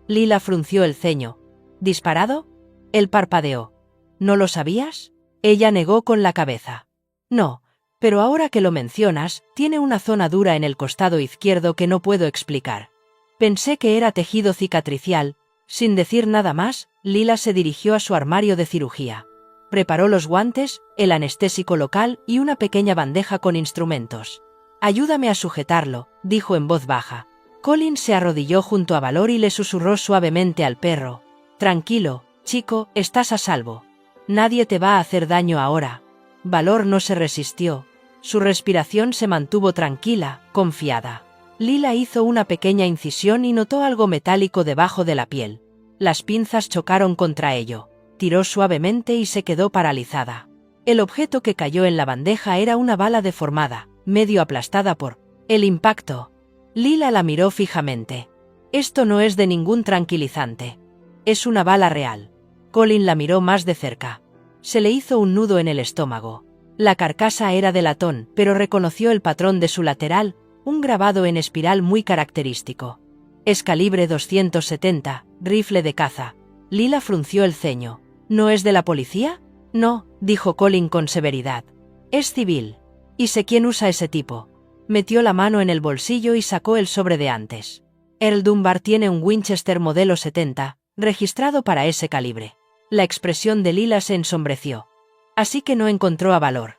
S2: Lila frunció el ceño. «¿Disparado?» Él parpadeó. «¿No lo sabías?» Ella negó con la cabeza. «No, pero ahora que lo mencionas, tiene una zona dura en el costado izquierdo que no puedo explicar. Pensé que era tejido cicatricial». Sin decir nada más, Lila se dirigió a su armario de cirugía. Preparó los guantes, el anestésico local y una pequeña bandeja con instrumentos. «Ayúdame a sujetarlo», dijo en voz baja. Colin se arrodilló junto a Valor y le susurró suavemente al perro. Tranquilo, chico, estás a salvo. Nadie te va a hacer daño ahora. Valor no se resistió. Su respiración se mantuvo tranquila, confiada. Lila hizo una pequeña incisión y notó algo metálico debajo de la piel. Las pinzas chocaron contra ello. Tiró suavemente y se quedó paralizada. El objeto que cayó en la bandeja era una bala deformada, medio aplastada por el impacto. Lila la miró fijamente. Esto no es de ningún tranquilizante. Es una bala real. Colin la miró más de cerca. Se le hizo un nudo en el estómago. La carcasa era de latón, pero reconoció el patrón de su lateral, un grabado en espiral muy característico. Es calibre 270, rifle de caza. Lila frunció el ceño. ¿No es de la policía? No, dijo Colin con severidad. Es civil. Y sé quién usa ese tipo. Metió la mano en el bolsillo y sacó el sobre de antes. Earl Dunbar tiene un Winchester modelo 70, registrado para ese calibre. La expresión de Lila se ensombreció. Así que no encontró a Valor.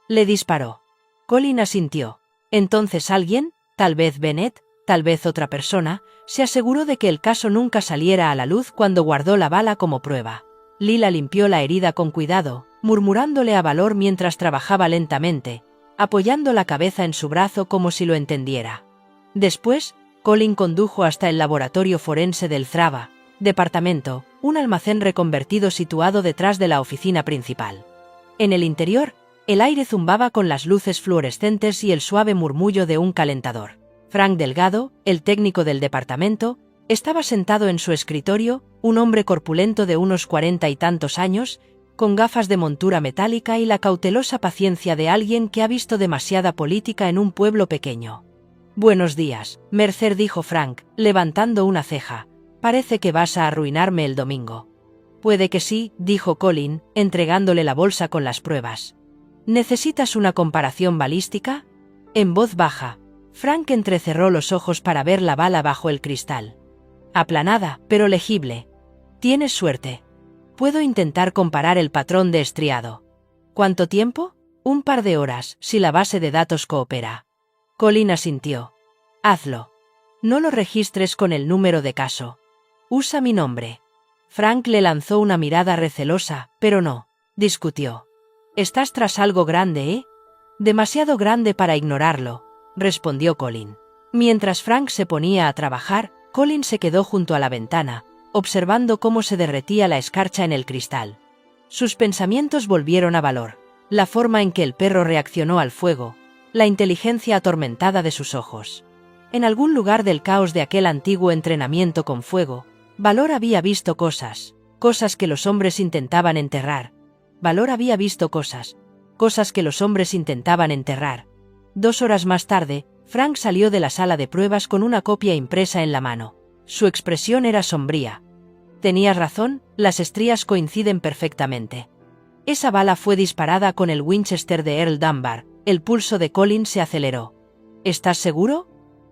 S2: Le disparó. Colin asintió. Entonces alguien, tal vez Bennett, tal vez otra persona, se aseguró de que el caso nunca saliera a la luz cuando guardó la bala como prueba. Lila limpió la herida con cuidado, murmurándole a Valor mientras trabajaba lentamente, apoyando la cabeza en su brazo como si lo entendiera. Después, Colin condujo hasta el laboratorio forense del Zraba departamento, un almacén reconvertido situado detrás de la oficina principal. En el interior, el aire zumbaba con las luces fluorescentes y el suave murmullo de un calentador. Frank Delgado, el técnico del departamento, estaba sentado en su escritorio, un hombre corpulento de unos 40 y tantos años, con gafas de montura metálica y la cautelosa paciencia de alguien que ha visto demasiada política en un pueblo pequeño. «Buenos días, Mercer», dijo Frank, levantando una ceja. «Parece que vas a arruinarme el domingo». «Puede que sí», dijo Colin, entregándole la bolsa con las pruebas. «¿Necesitas una comparación balística?» En voz baja, Frank entrecerró los ojos para ver la bala bajo el cristal. Aplanada, pero legible. «Tienes suerte. Puedo intentar comparar el patrón de estriado». «¿Cuánto tiempo?» «Un par de horas, si la base de datos coopera». Colin asintió. «Hazlo. No lo registres con el número de caso. Usa mi nombre». Frank le lanzó una mirada recelosa, pero no discutió. «Estás tras algo grande, ¿eh?» «Demasiado grande para ignorarlo», respondió Colin. Mientras Frank se ponía a trabajar, Colin se quedó junto a la ventana, observando cómo se derretía la escarcha en el cristal. Sus pensamientos volvieron a Valor. La forma en que el perro reaccionó al fuego, la inteligencia atormentada de sus ojos. En algún lugar del caos de aquel antiguo entrenamiento con fuego, Valor había visto cosas que los hombres intentaban enterrar. Valor había visto cosas que los hombres intentaban enterrar. 2 horas más tarde, Frank salió de la sala de pruebas con una copia impresa en la mano. Su expresión era sombría. «Tenías razón, las estrías coinciden perfectamente. Esa bala fue disparada con el Winchester de Earl Dunbar». El pulso de Colin se aceleró. «¿Estás seguro?»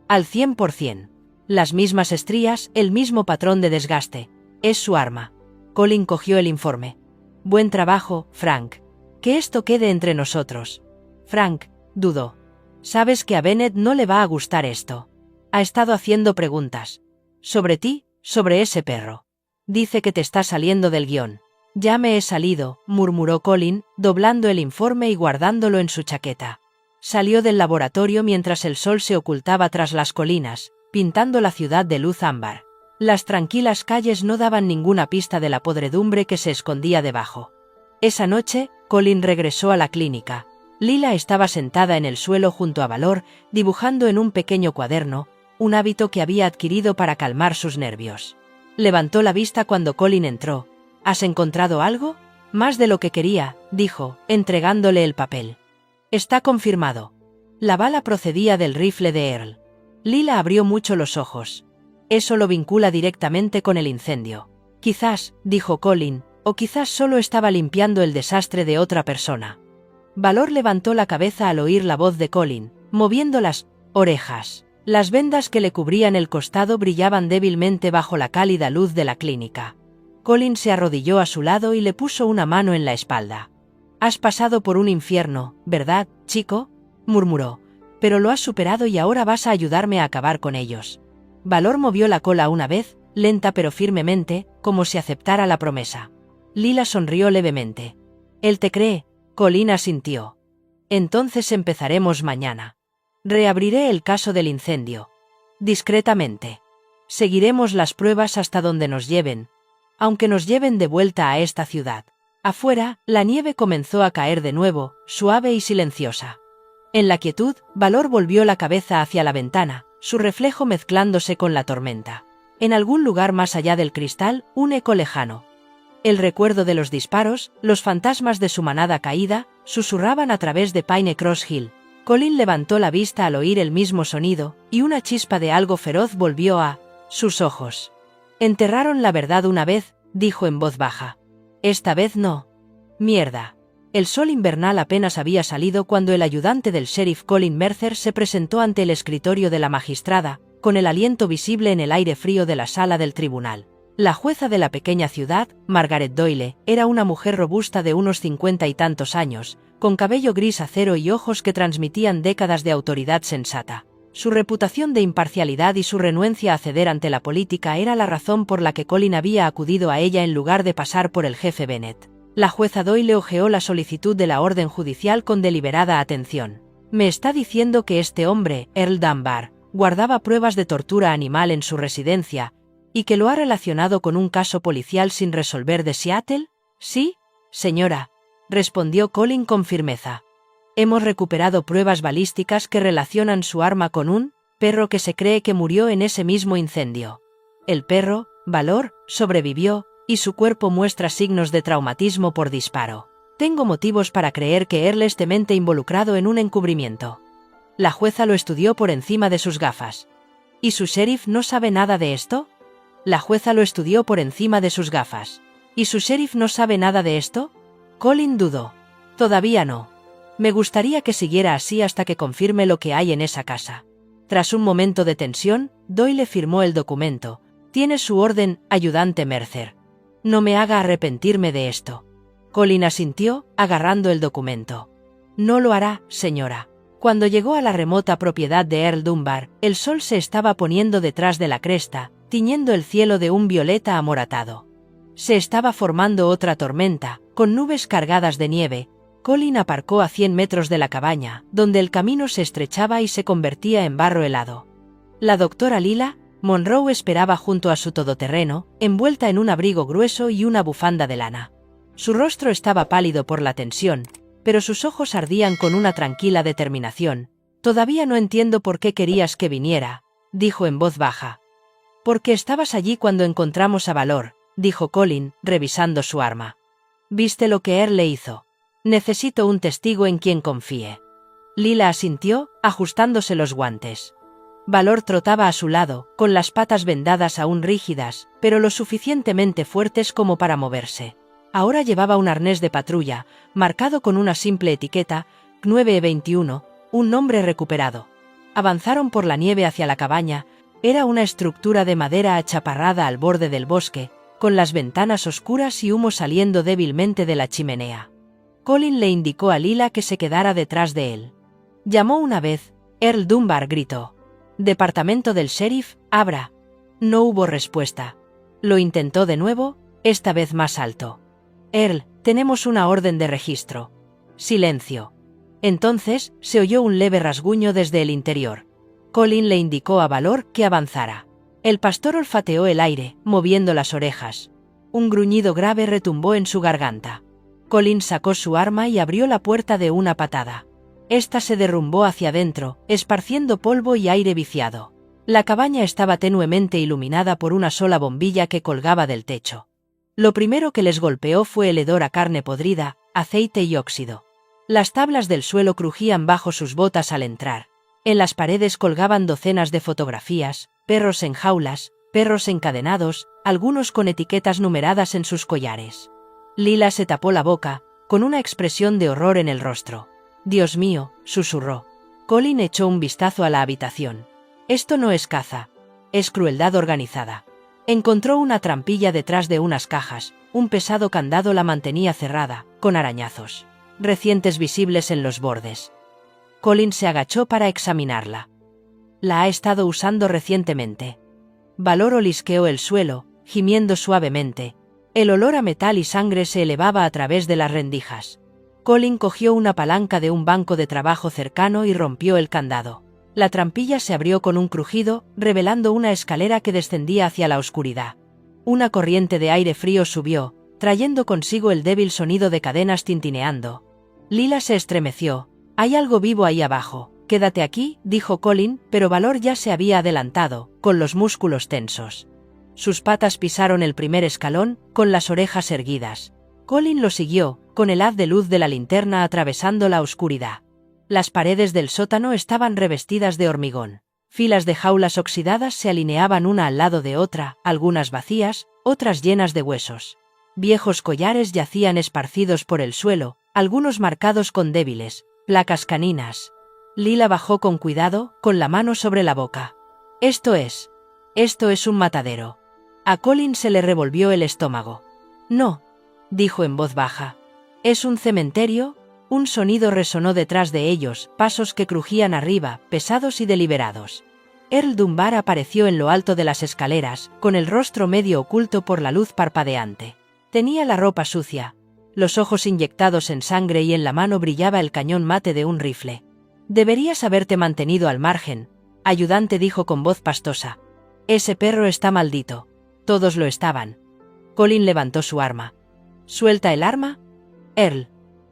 S2: «Al 100%. Las mismas estrías, el mismo patrón de desgaste. Es su arma». Colin cogió el informe. «Buen trabajo, Frank. Que esto quede entre nosotros». Frank dudó. «Sabes que a Bennett no le va a gustar esto. Ha estado haciendo preguntas. Sobre ti, sobre ese perro. Dice que te está saliendo del guión». «Ya me he salido», murmuró Colin, doblando el informe y guardándolo en su chaqueta. Salió del laboratorio mientras el sol se ocultaba tras las colinas, pintando la ciudad de luz ámbar. Las tranquilas calles no daban ninguna pista de la podredumbre que se escondía debajo. Esa noche, Colin regresó a la clínica. Lila estaba sentada en el suelo junto a Valor, dibujando en un pequeño cuaderno, un hábito que había adquirido para calmar sus nervios. Levantó la vista cuando Colin entró. «¿Has encontrado algo?» «Más de lo que quería», dijo, entregándole el papel. «Está confirmado. La bala procedía del rifle de Earl». Lila abrió mucho los ojos. «Eso lo vincula directamente con el incendio». «Quizás», dijo Colin, «o quizás solo estaba limpiando el desastre de otra persona». Valor levantó la cabeza al oír la voz de Colin, moviendo las orejas. Las vendas que le cubrían el costado brillaban débilmente bajo la cálida luz de la clínica. Colin se arrodilló a su lado y le puso una mano en la espalda. «Has pasado por un infierno, ¿verdad, chico?», murmuró. «Pero lo has superado y ahora vas a ayudarme a acabar con ellos». Valor movió la cola una vez, lenta pero firmemente, como si aceptara la promesa. Lila sonrió levemente. Él te cree, Colin asintió. Entonces empezaremos mañana. Reabriré el caso del incendio. Discretamente. Seguiremos las pruebas hasta donde nos lleven, aunque nos lleven de vuelta a esta ciudad. Afuera, la nieve comenzó a caer de nuevo, suave y silenciosa. En la quietud, Valor volvió la cabeza hacia la ventana, su reflejo mezclándose con la tormenta. En algún lugar más allá del cristal, un eco lejano. El recuerdo de los disparos, los fantasmas de su manada caída, susurraban a través de Pine Cross Hill. Colin levantó la vista al oír el mismo sonido, y una chispa de algo feroz volvió a sus ojos. Enterraron la verdad una vez, dijo en voz baja. Esta vez no. Mierda. El sol invernal apenas había salido cuando el ayudante del sheriff Colin Mercer se presentó ante el escritorio de la magistrada, con el aliento visible en el aire frío de la sala del tribunal. La jueza de la pequeña ciudad, Margaret Doyle, era una mujer robusta de unos 50 y tantos años, con cabello gris acero y ojos que transmitían décadas de autoridad sensata. Su reputación de imparcialidad y su renuencia a ceder ante la política era la razón por la que Colin había acudido a ella en lugar de pasar por el jefe Bennett. La jueza Doyle hojeó la solicitud de la orden judicial con deliberada atención. Me está diciendo que este hombre, Earl Dunbar, guardaba pruebas de tortura animal en su residencia, y que lo ha relacionado con un caso policial sin resolver de Seattle? Sí, señora, respondió Colin con firmeza. Hemos recuperado pruebas balísticas que relacionan su arma con un perro que se cree que murió en ese mismo incendio. El perro, Valor, sobrevivió, y su cuerpo muestra signos de traumatismo por disparo. Tengo motivos para creer que Earl es temente involucrado en un encubrimiento. La jueza lo estudió por encima de sus gafas. ¿Y su sheriff no sabe nada de esto? La jueza lo estudió por encima de sus gafas. ¿Y su sheriff no sabe nada de esto? Colin dudó. Todavía no. Me gustaría que siguiera así hasta que confirme lo que hay en esa casa. Tras un momento de tensión, Doyle firmó el documento. Tiene su orden, ayudante Mercer. No me haga arrepentirme de esto. Colin asintió, agarrando el documento. No lo hará, señora. Cuando llegó a la remota propiedad de Earl Dunbar, el sol se estaba poniendo detrás de la cresta, tiñendo el cielo de un violeta amoratado. Se estaba formando otra tormenta, con nubes cargadas de nieve. Colin aparcó a 100 metros de la cabaña, donde el camino se estrechaba y se convertía en barro helado. La doctora Lila Monroe esperaba junto a su todoterreno, envuelta en un abrigo grueso y una bufanda de lana. Su rostro estaba pálido por la tensión, pero sus ojos ardían con una tranquila determinación. Todavía no entiendo por qué querías que viniera, dijo en voz baja. Porque estabas allí cuando encontramos a Valor, dijo Colin, revisando su arma. ¿Viste lo que Earl le hizo? Necesito un testigo en quien confíe. Lila asintió, ajustándose los guantes. Valor trotaba a su lado, con las patas vendadas aún rígidas, pero lo suficientemente fuertes como para moverse. Ahora llevaba un arnés de patrulla, marcado con una simple etiqueta, 921, un nombre recuperado. Avanzaron por la nieve hacia la cabaña. Era una estructura de madera achaparrada al borde del bosque, con las ventanas oscuras y humo saliendo débilmente de la chimenea. Colin le indicó a Lila que se quedara detrás de él. Llamó una vez. Earl Dunbar gritó. «Departamento del sheriff, abra». No hubo respuesta. Lo intentó de nuevo, esta vez más alto. «Earl, tenemos una orden de registro». Silencio. Entonces, se oyó un leve rasguño desde el interior. Colin le indicó a Valor que avanzara. El pastor olfateó el aire, moviendo las orejas. Un gruñido grave retumbó en su garganta. Colin sacó su arma y abrió la puerta de una patada. Esta se derrumbó hacia adentro, esparciendo polvo y aire viciado. La cabaña estaba tenuemente iluminada por una sola bombilla que colgaba del techo. Lo primero que les golpeó fue el hedor a carne podrida, aceite y óxido. Las tablas del suelo crujían bajo sus botas al entrar. En las paredes colgaban docenas de fotografías, perros en jaulas, perros encadenados, algunos con etiquetas numeradas en sus collares. Lila se tapó la boca, con una expresión de horror en el rostro. «Dios mío», susurró. Colin echó un vistazo a la habitación. «Esto no es caza. Es crueldad organizada». Encontró una trampilla detrás de unas cajas, un pesado candado la mantenía cerrada, con arañazos recientes visibles en los bordes. Colin se agachó para examinarla. «La ha estado usando recientemente». Valor olisqueó el suelo, gimiendo suavemente. El olor a metal y sangre se elevaba a través de las rendijas. Colin cogió una palanca de un banco de trabajo cercano y rompió el candado. La trampilla se abrió con un crujido, revelando una escalera que descendía hacia la oscuridad. Una corriente de aire frío subió, trayendo consigo el débil sonido de cadenas tintineando. Lila se estremeció. «Hay algo vivo ahí abajo. Quédate aquí», dijo Colin, pero Valor ya se había adelantado, con los músculos tensos. Sus patas pisaron el primer escalón, con las orejas erguidas. Colin lo siguió, con el haz de luz de la linterna atravesando la oscuridad. Las paredes del sótano estaban revestidas de hormigón. Filas de jaulas oxidadas se alineaban una al lado de otra, algunas vacías, otras llenas de huesos. Viejos collares yacían esparcidos por el suelo, algunos marcados con débiles placas caninas. Lila bajó con cuidado, con la mano sobre la boca. Esto es un matadero». A Colin se le revolvió el estómago. «No», dijo en voz baja. «Es un cementerio». Un sonido resonó detrás de ellos, pasos que crujían arriba, pesados y deliberados. Earl Dunbar apareció en lo alto de las escaleras, con el rostro medio oculto por la luz parpadeante. Tenía la ropa sucia, los ojos inyectados en sangre y en la mano brillaba el cañón mate de un rifle. «Deberías haberte mantenido al margen», ayudante dijo con voz pastosa. «Ese perro está maldito». Todos lo estaban. Colin levantó su arma. «¿Suelta el arma?» «Earl».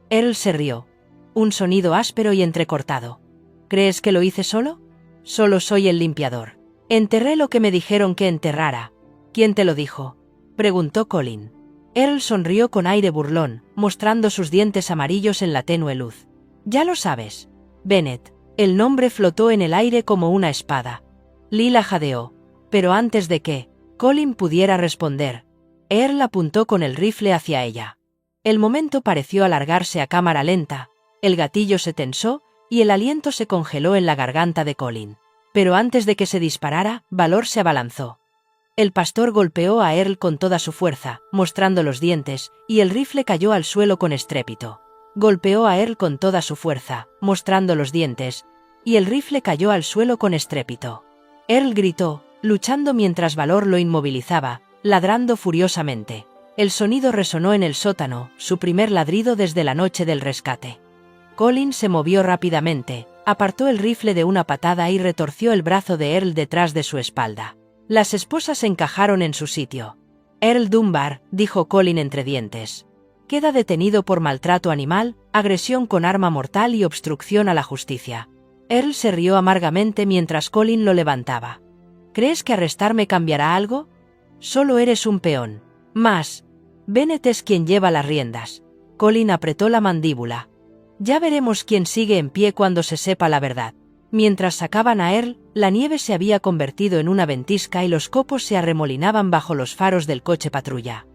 S2: Earl se rió. Un sonido áspero y entrecortado. «¿Crees que lo hice solo?» «Solo soy el limpiador. Enterré lo que me dijeron que enterrara». «¿Quién te lo dijo?», preguntó Colin. Earl sonrió con aire burlón, mostrando sus dientes amarillos en la tenue luz. «Ya lo sabes. Bennett». El nombre flotó en el aire como una espada. Lila jadeó. Pero antes de que Colin pudiera responder, Earl apuntó con el rifle hacia ella. El momento pareció alargarse a cámara lenta, el gatillo se tensó y el aliento se congeló en la garganta de Colin. Pero antes de que se disparara, Valor se abalanzó. El pastor golpeó a Earl con toda su fuerza, mostrando los dientes, y el rifle cayó al suelo con estrépito. Golpeó a Earl con toda su fuerza, mostrando los dientes, y el rifle cayó al suelo con estrépito. Earl gritó, luchando mientras Valor lo inmovilizaba, ladrando furiosamente. El sonido resonó en el sótano, su primer ladrido desde la noche del rescate. Colin se movió rápidamente, apartó el rifle de una patada y retorció el brazo de Earl detrás de su espalda. Las esposas encajaron en su sitio. «Earl Dunbar», dijo Colin entre dientes. «Queda detenido por maltrato animal, agresión con arma mortal y obstrucción a la justicia». Earl se rió amargamente mientras Colin lo levantaba. «¿Crees que arrestarme cambiará algo? Solo eres un peón. Más. Bennett es quien lleva las riendas». Colin apretó la mandíbula. «Ya veremos quién sigue en pie cuando se sepa la verdad». Mientras sacaban a Earl, la nieve se había convertido en una ventisca y los copos se arremolinaban bajo los faros del coche patrulla.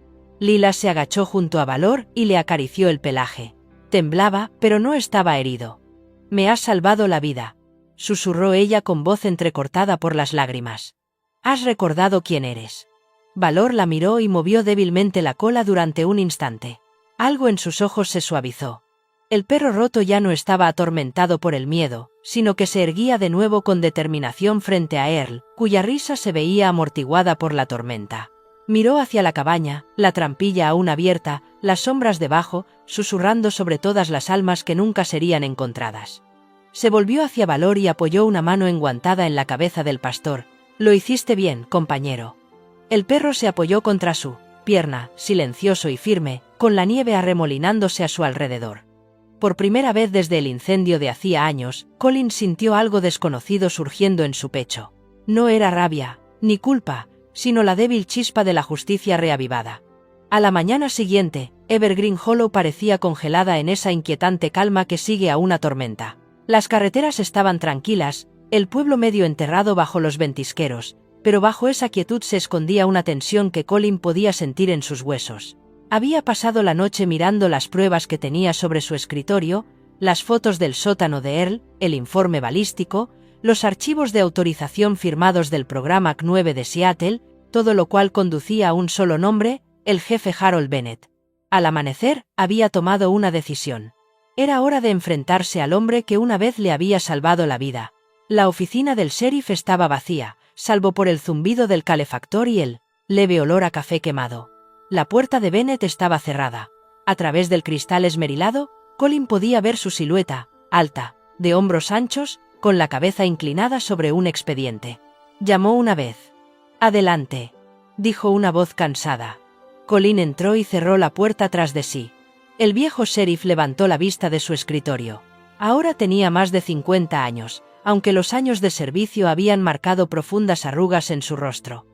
S2: Lila se agachó junto a Valor y le acarició el pelaje. Temblaba, pero no estaba herido. «Me has salvado la vida», susurró ella con voz entrecortada por las lágrimas. «Has recordado quién eres». Valor la miró y movió débilmente la cola durante un instante. Algo en sus ojos se suavizó. El perro roto ya no estaba atormentado por el miedo, sino que se erguía de nuevo con determinación frente a Earl, cuya risa se veía amortiguada por la tormenta. Miró hacia la cabaña, la trampilla aún abierta, las sombras debajo, susurrando sobre todas las almas que nunca serían encontradas. Se volvió hacia Valor y apoyó una mano enguantada en la cabeza del pastor. «Lo hiciste bien, compañero». El perro se apoyó contra su pierna, silencioso y firme, con la nieve arremolinándose a su alrededor. Por primera vez desde el incendio de hacía años, Colin sintió algo desconocido surgiendo en su pecho. No era rabia, ni culpa, sino la débil chispa de la justicia reavivada. A la mañana siguiente, Evergreen Hollow parecía congelada en esa inquietante calma que sigue a una tormenta. Las carreteras estaban tranquilas, el pueblo medio enterrado bajo los ventisqueros, pero bajo esa quietud se escondía una tensión que Colin podía sentir en sus huesos. Había pasado la noche mirando las pruebas que tenía sobre su escritorio, las fotos del sótano de Earl, el informe balístico, los archivos de autorización firmados del programa C9 de Seattle, todo lo cual conducía a un solo nombre, el jefe Harold Bennett. Al amanecer, había tomado una decisión. Era hora de enfrentarse al hombre que una vez le había salvado la vida. La oficina del sheriff estaba vacía, salvo por el zumbido del calefactor y el leve olor a café quemado. La puerta de Bennett estaba cerrada. A través del cristal esmerilado, Colin podía ver su silueta, alta, de hombros anchos, con la cabeza inclinada sobre un expediente. Llamó una vez. «Adelante», dijo una voz cansada. Colin entró y cerró la puerta tras de sí. El viejo sheriff levantó la vista de su escritorio. Ahora tenía más de 50 años, aunque los años de servicio habían marcado profundas arrugas en su rostro.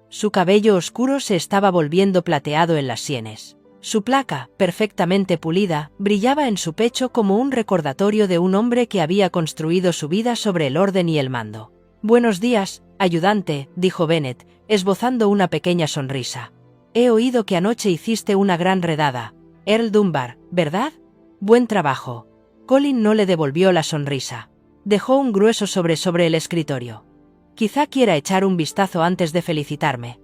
S2: Su cabello oscuro se estaba volviendo plateado en las sienes. Su placa, perfectamente pulida, brillaba en su pecho como un recordatorio de un hombre que había construido su vida sobre el orden y el mando. «Buenos días, ayudante», dijo Bennett, esbozando una pequeña sonrisa. «He oído que anoche hiciste una gran redada. Earl Dunbar, ¿verdad? Buen trabajo». Colin no le devolvió la sonrisa. Dejó un grueso sobre el escritorio. «Quizá quiera echar un vistazo antes de felicitarme».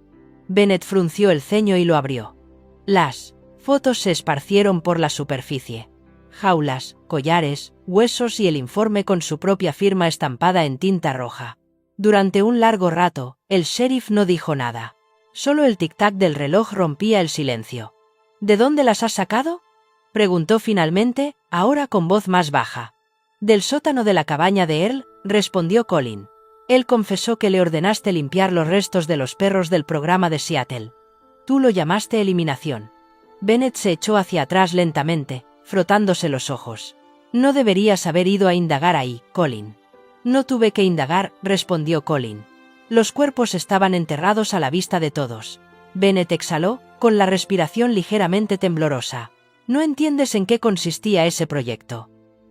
S2: Bennett frunció el ceño y lo abrió. Las fotos se esparcieron por la superficie. Jaulas, collares, huesos y el informe con su propia firma estampada en tinta roja. Durante un largo rato, el sheriff no dijo nada. Solo el tic-tac del reloj rompía el silencio. «¿De dónde las has sacado?», preguntó finalmente, ahora con voz más baja. «Del sótano de la cabaña de Earl», respondió Colin. «Él confesó que le ordenaste limpiar los restos de los perros del programa de Seattle. Tú lo llamaste eliminación». Bennett se echó hacia atrás lentamente, frotándose los ojos. «No deberías haber ido a indagar ahí, Colin». «No tuve que indagar», respondió Colin. «Los cuerpos estaban enterrados a la vista de todos». Bennett exhaló, con la respiración ligeramente temblorosa. «No entiendes en qué consistía ese proyecto».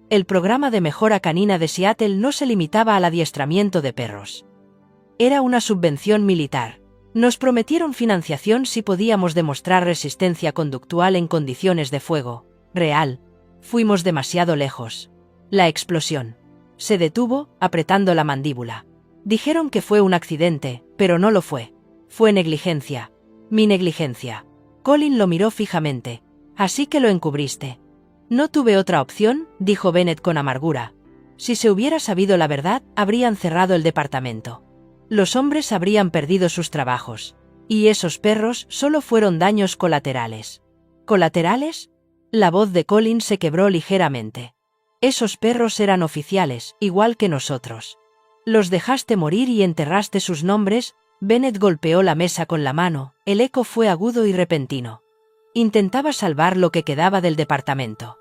S2: El programa de mejora canina de Seattle no se limitaba al adiestramiento de perros. Era una subvención militar. Nos prometieron financiación si podíamos demostrar resistencia conductual en condiciones de fuego real. Fuimos demasiado lejos. La explosión. Se detuvo, apretando la mandíbula. Dijeron que fue un accidente, pero no lo fue. Fue negligencia. Mi negligencia. Colin lo miró fijamente. «Así que lo encubriste». «No tuve otra opción», dijo Bennett con amargura. «Si se hubiera sabido la verdad, habrían cerrado el departamento. Los hombres habrían perdido sus trabajos. Y esos perros solo fueron daños colaterales». «¿Colaterales?». La voz de Colin se quebró ligeramente. «Esos perros eran oficiales, igual que nosotros. Los dejaste morir y enterraste sus nombres». Bennett golpeó la mesa con la mano, el eco fue agudo y repentino. «Intentaba salvar lo que quedaba del departamento.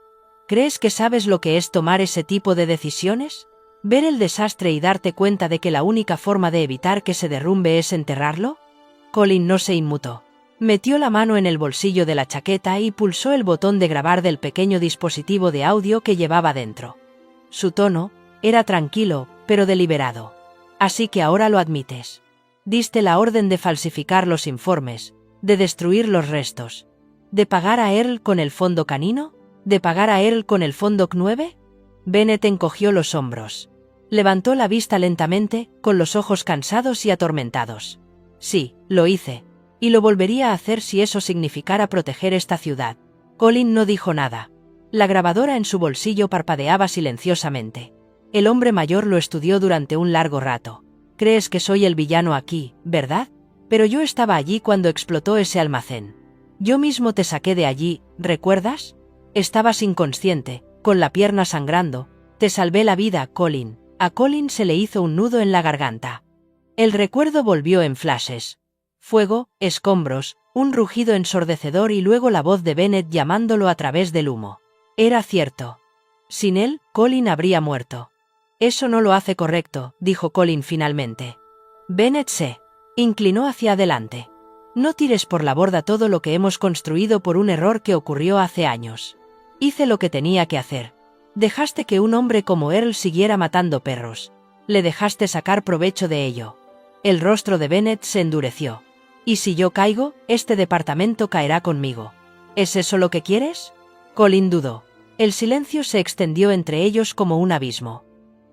S2: ¿Crees que sabes lo que es tomar ese tipo de decisiones? ¿Ver el desastre y darte cuenta de que la única forma de evitar que se derrumbe es enterrarlo?». Colin no se inmutó. Metió la mano en el bolsillo de la chaqueta y pulsó el botón de grabar del pequeño dispositivo de audio que llevaba dentro. Su tono era tranquilo, pero deliberado. «Así que ahora lo admites. Diste la orden de falsificar los informes, de destruir los restos, de pagar a Earl con el fondo canino, de pagar a Earl con el fondo C9». Bennett encogió los hombros. Levantó la vista lentamente, con los ojos cansados y atormentados. «Sí, lo hice. Y lo volvería a hacer si eso significara proteger esta ciudad». Colin no dijo nada. La grabadora en su bolsillo parpadeaba silenciosamente. El hombre mayor lo estudió durante un largo rato. «Crees que soy el villano aquí, ¿verdad? Pero yo estaba allí cuando explotó ese almacén. Yo mismo te saqué de allí, ¿recuerdas? Estabas inconsciente, con la pierna sangrando. Te salvé la vida, Colin». A Colin se le hizo un nudo en la garganta. El recuerdo volvió en flashes. Fuego, escombros, un rugido ensordecedor y luego la voz de Bennett llamándolo a través del humo. Era cierto. Sin él, Colin habría muerto. «Eso no lo hace correcto», dijo Colin finalmente. Bennett se inclinó hacia adelante. «No tires por la borda todo lo que hemos construido por un error que ocurrió hace años. Hice lo que tenía que hacer. Dejaste que un hombre como Earl siguiera matando perros. Le dejaste sacar provecho de ello». El rostro de Bennett se endureció. «Y si yo caigo, este departamento caerá conmigo. ¿Es eso lo que quieres?». Colin dudó. El silencio se extendió entre ellos como un abismo.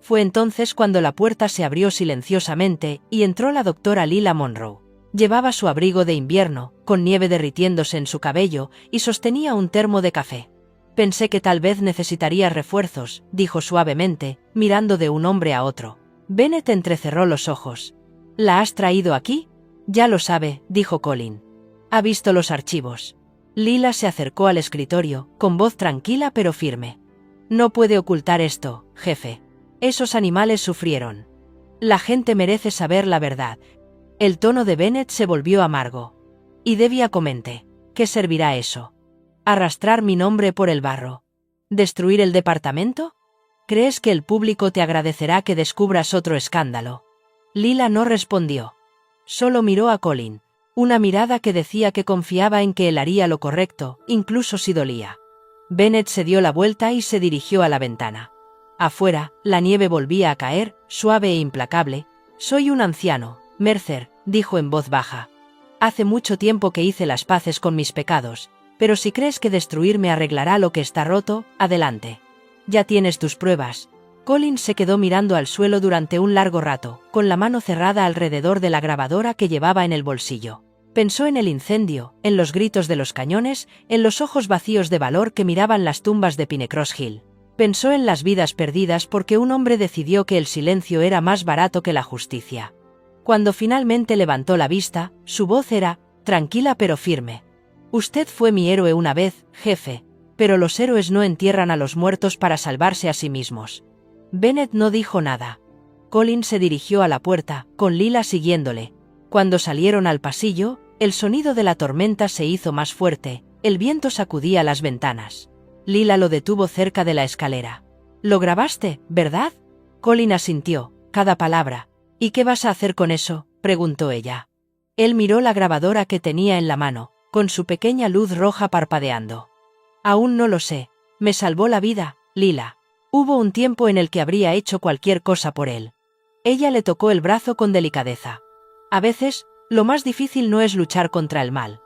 S2: Fue entonces cuando la puerta se abrió silenciosamente y entró la doctora Lila Monroe. Llevaba su abrigo de invierno, con nieve derritiéndose en su cabello, y sostenía un termo de café. «Pensé que tal vez necesitaría refuerzos», dijo suavemente, mirando de un hombre a otro. Bennett entrecerró los ojos. ¿La has traído aquí? Ya lo sabe, dijo Colin. Ha visto los archivos. Lila se acercó al escritorio, con voz tranquila pero firme. No puede ocultar esto, jefe. Esos animales sufrieron. La gente merece saber la verdad. El tono de Bennett se volvió amargo. Y Devia comente. ¿Qué servirá eso? ¿Arrastrar mi nombre por el barro? ¿Destruir el departamento? ¿Crees que el público te agradecerá que descubras otro escándalo? Lila no respondió. Solo miró a Colin. Una mirada que decía que confiaba en que él haría lo correcto, incluso si dolía. Bennett se dio la vuelta y se dirigió a la ventana. Afuera, la nieve volvía a caer, suave e implacable. Soy un anciano, Mercer, dijo en voz baja. Hace mucho tiempo que hice las paces con mis pecados, pero si crees que destruirme arreglará lo que está roto, adelante. Ya tienes tus pruebas. Colin se quedó mirando al suelo durante un largo rato, con la mano cerrada alrededor de la grabadora que llevaba en el bolsillo. Pensó en el incendio, en los gritos de los cañones, en los ojos vacíos de valor que miraban las tumbas de Pinecross Hill. Pensó en las vidas perdidas porque un hombre decidió que el silencio era más barato que la justicia. Cuando finalmente levantó la vista, su voz era, tranquila pero firme. Usted fue mi héroe una vez, jefe, pero los héroes no entierran a los muertos para salvarse a sí mismos. Bennett no dijo nada. Colin se dirigió a la puerta, con Lila siguiéndole. Cuando salieron al pasillo, el sonido de la tormenta se hizo más fuerte, el viento sacudía las ventanas. Lila lo detuvo cerca de la escalera. «¿Lo grabaste, verdad?» Colin asintió, cada palabra. «¿Y qué vas a hacer con eso?», preguntó ella. Él miró la grabadora que tenía en la mano, con su pequeña luz roja parpadeando. «Aún no lo sé. Me salvó la vida, Lila. Hubo un tiempo en el que habría hecho cualquier cosa por él». Ella le tocó el brazo con delicadeza. «A veces, lo más difícil no es luchar contra el mal.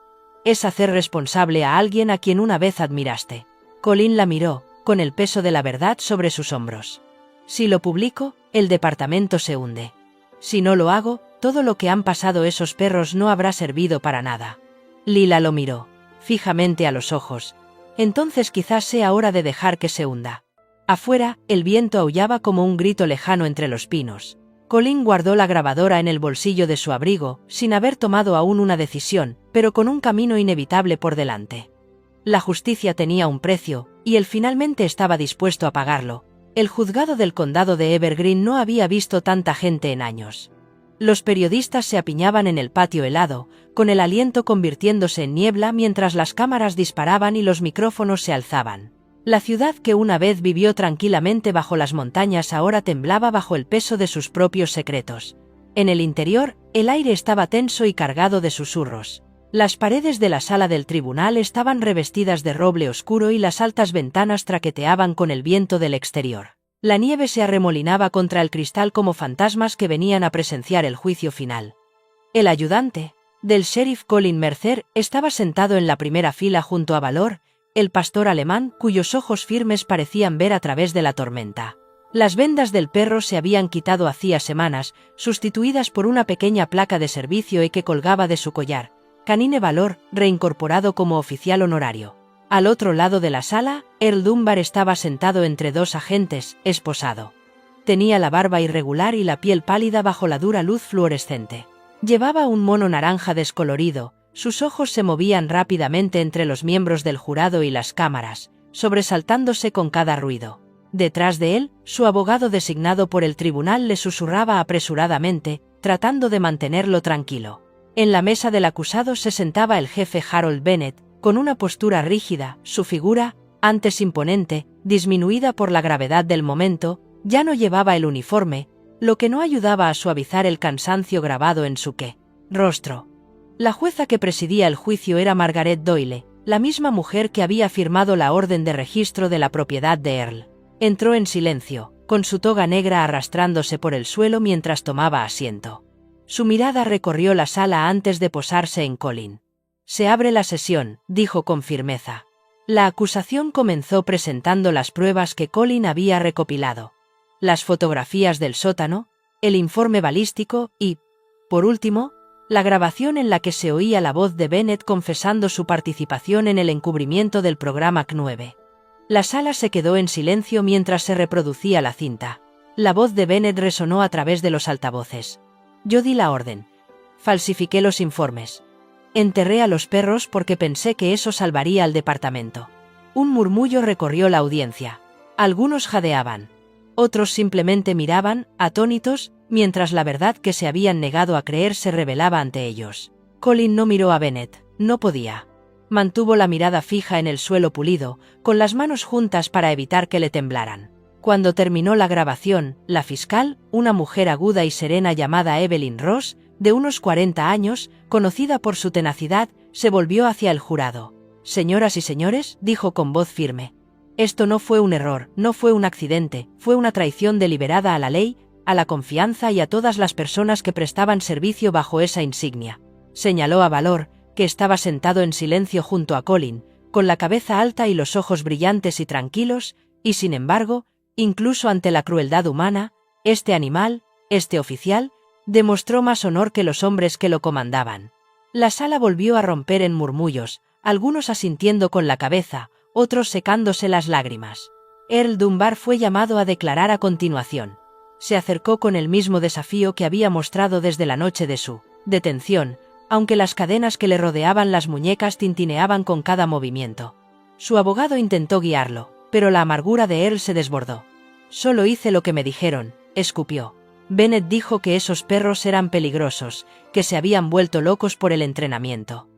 S2: Es hacer responsable a alguien a quien una vez admiraste». Colin la miró, con el peso de la verdad sobre sus hombros. «Si lo publico, el departamento se hunde. Si no lo hago, todo lo que han pasado esos perros no habrá servido para nada». Lila lo miró, fijamente a los ojos. «Entonces quizás sea hora de dejar que se hunda». Afuera, el viento aullaba como un grito lejano entre los pinos. Colin guardó la grabadora en el bolsillo de su abrigo, sin haber tomado aún una decisión, pero con un camino inevitable por delante. La justicia tenía un precio, y él finalmente estaba dispuesto a pagarlo. El juzgado del condado de Evergreen no había visto tanta gente en años. Los periodistas se apiñaban en el patio helado, con el aliento convirtiéndose en niebla mientras las cámaras disparaban y los micrófonos se alzaban. La ciudad que una vez vivió tranquilamente bajo las montañas ahora temblaba bajo el peso de sus propios secretos. En el interior, el aire estaba tenso y cargado de susurros. Las paredes de la sala del tribunal estaban revestidas de roble oscuro y las altas ventanas traqueteaban con el viento del exterior. La nieve se arremolinaba contra el cristal como fantasmas que venían a presenciar el juicio final. El ayudante del sheriff Colin Mercer estaba sentado en la primera fila junto a Valor, el pastor alemán cuyos ojos firmes parecían ver a través de la tormenta. Las vendas del perro se habían quitado hacía semanas, sustituidas por una pequeña placa de servicio que colgaba de su collar. Canine Valor, reincorporado como oficial honorario. Al otro lado de la sala, Earl Dunbar estaba sentado entre dos agentes, esposado. Tenía la barba irregular y la piel pálida bajo la dura luz fluorescente. Llevaba un mono naranja descolorido, sus ojos se movían rápidamente entre los miembros del jurado y las cámaras, sobresaltándose con cada ruido. Detrás de él, su abogado designado por el tribunal le susurraba apresuradamente, tratando de mantenerlo tranquilo. En la mesa del acusado se sentaba el jefe Harold Bennett, con una postura rígida, su figura, antes imponente, disminuida por la gravedad del momento, ya no llevaba el uniforme, lo que no ayudaba a suavizar el cansancio grabado en su rostro. La jueza que presidía el juicio era Margaret Doyle, la misma mujer que había firmado la orden de registro de la propiedad de Earl. Entró en silencio, con su toga negra arrastrándose por el suelo mientras tomaba asiento. Su mirada recorrió la sala antes de posarse en Colin. «Se abre la sesión», dijo con firmeza. La acusación comenzó presentando las pruebas que Colin había recopilado. Las fotografías del sótano, el informe balístico y, por último, la grabación en la que se oía la voz de Bennett confesando su participación en el encubrimiento del programa C9. La sala se quedó en silencio mientras se reproducía la cinta. La voz de Bennett resonó a través de los altavoces. Yo di la orden. Falsifiqué los informes. Enterré a los perros porque pensé que eso salvaría al departamento. Un murmullo recorrió la audiencia. Algunos jadeaban. Otros simplemente miraban, atónitos, mientras la verdad que se habían negado a creer se revelaba ante ellos. Colin no miró a Bennett, no podía. Mantuvo la mirada fija en el suelo pulido, con las manos juntas para evitar que le temblaran. Cuando terminó la grabación, la fiscal, una mujer aguda y serena llamada Evelyn Ross, de unos 40 años, conocida por su tenacidad, se volvió hacia el jurado. «Señoras y señores», dijo con voz firme, «esto no fue un error, no fue un accidente, fue una traición deliberada a la ley, a la confianza y a todas las personas que prestaban servicio bajo esa insignia». Señaló a Valor, que estaba sentado en silencio junto a Colin, con la cabeza alta y los ojos brillantes y tranquilos, y sin embargo, incluso ante la crueldad humana, este animal, este oficial, demostró más honor que los hombres que lo comandaban. La sala volvió a romper en murmullos, algunos asintiendo con la cabeza, otros secándose las lágrimas. Earl Dunbar fue llamado a declarar a continuación. Se acercó con el mismo desafío que había mostrado desde la noche de su detención, aunque las cadenas que le rodeaban las muñecas tintineaban con cada movimiento. Su abogado intentó guiarlo, pero la amargura de Earl se desbordó. «Solo hice lo que me dijeron», escupió. Bennett dijo que esos perros eran peligrosos, que se habían vuelto locos por el entrenamiento.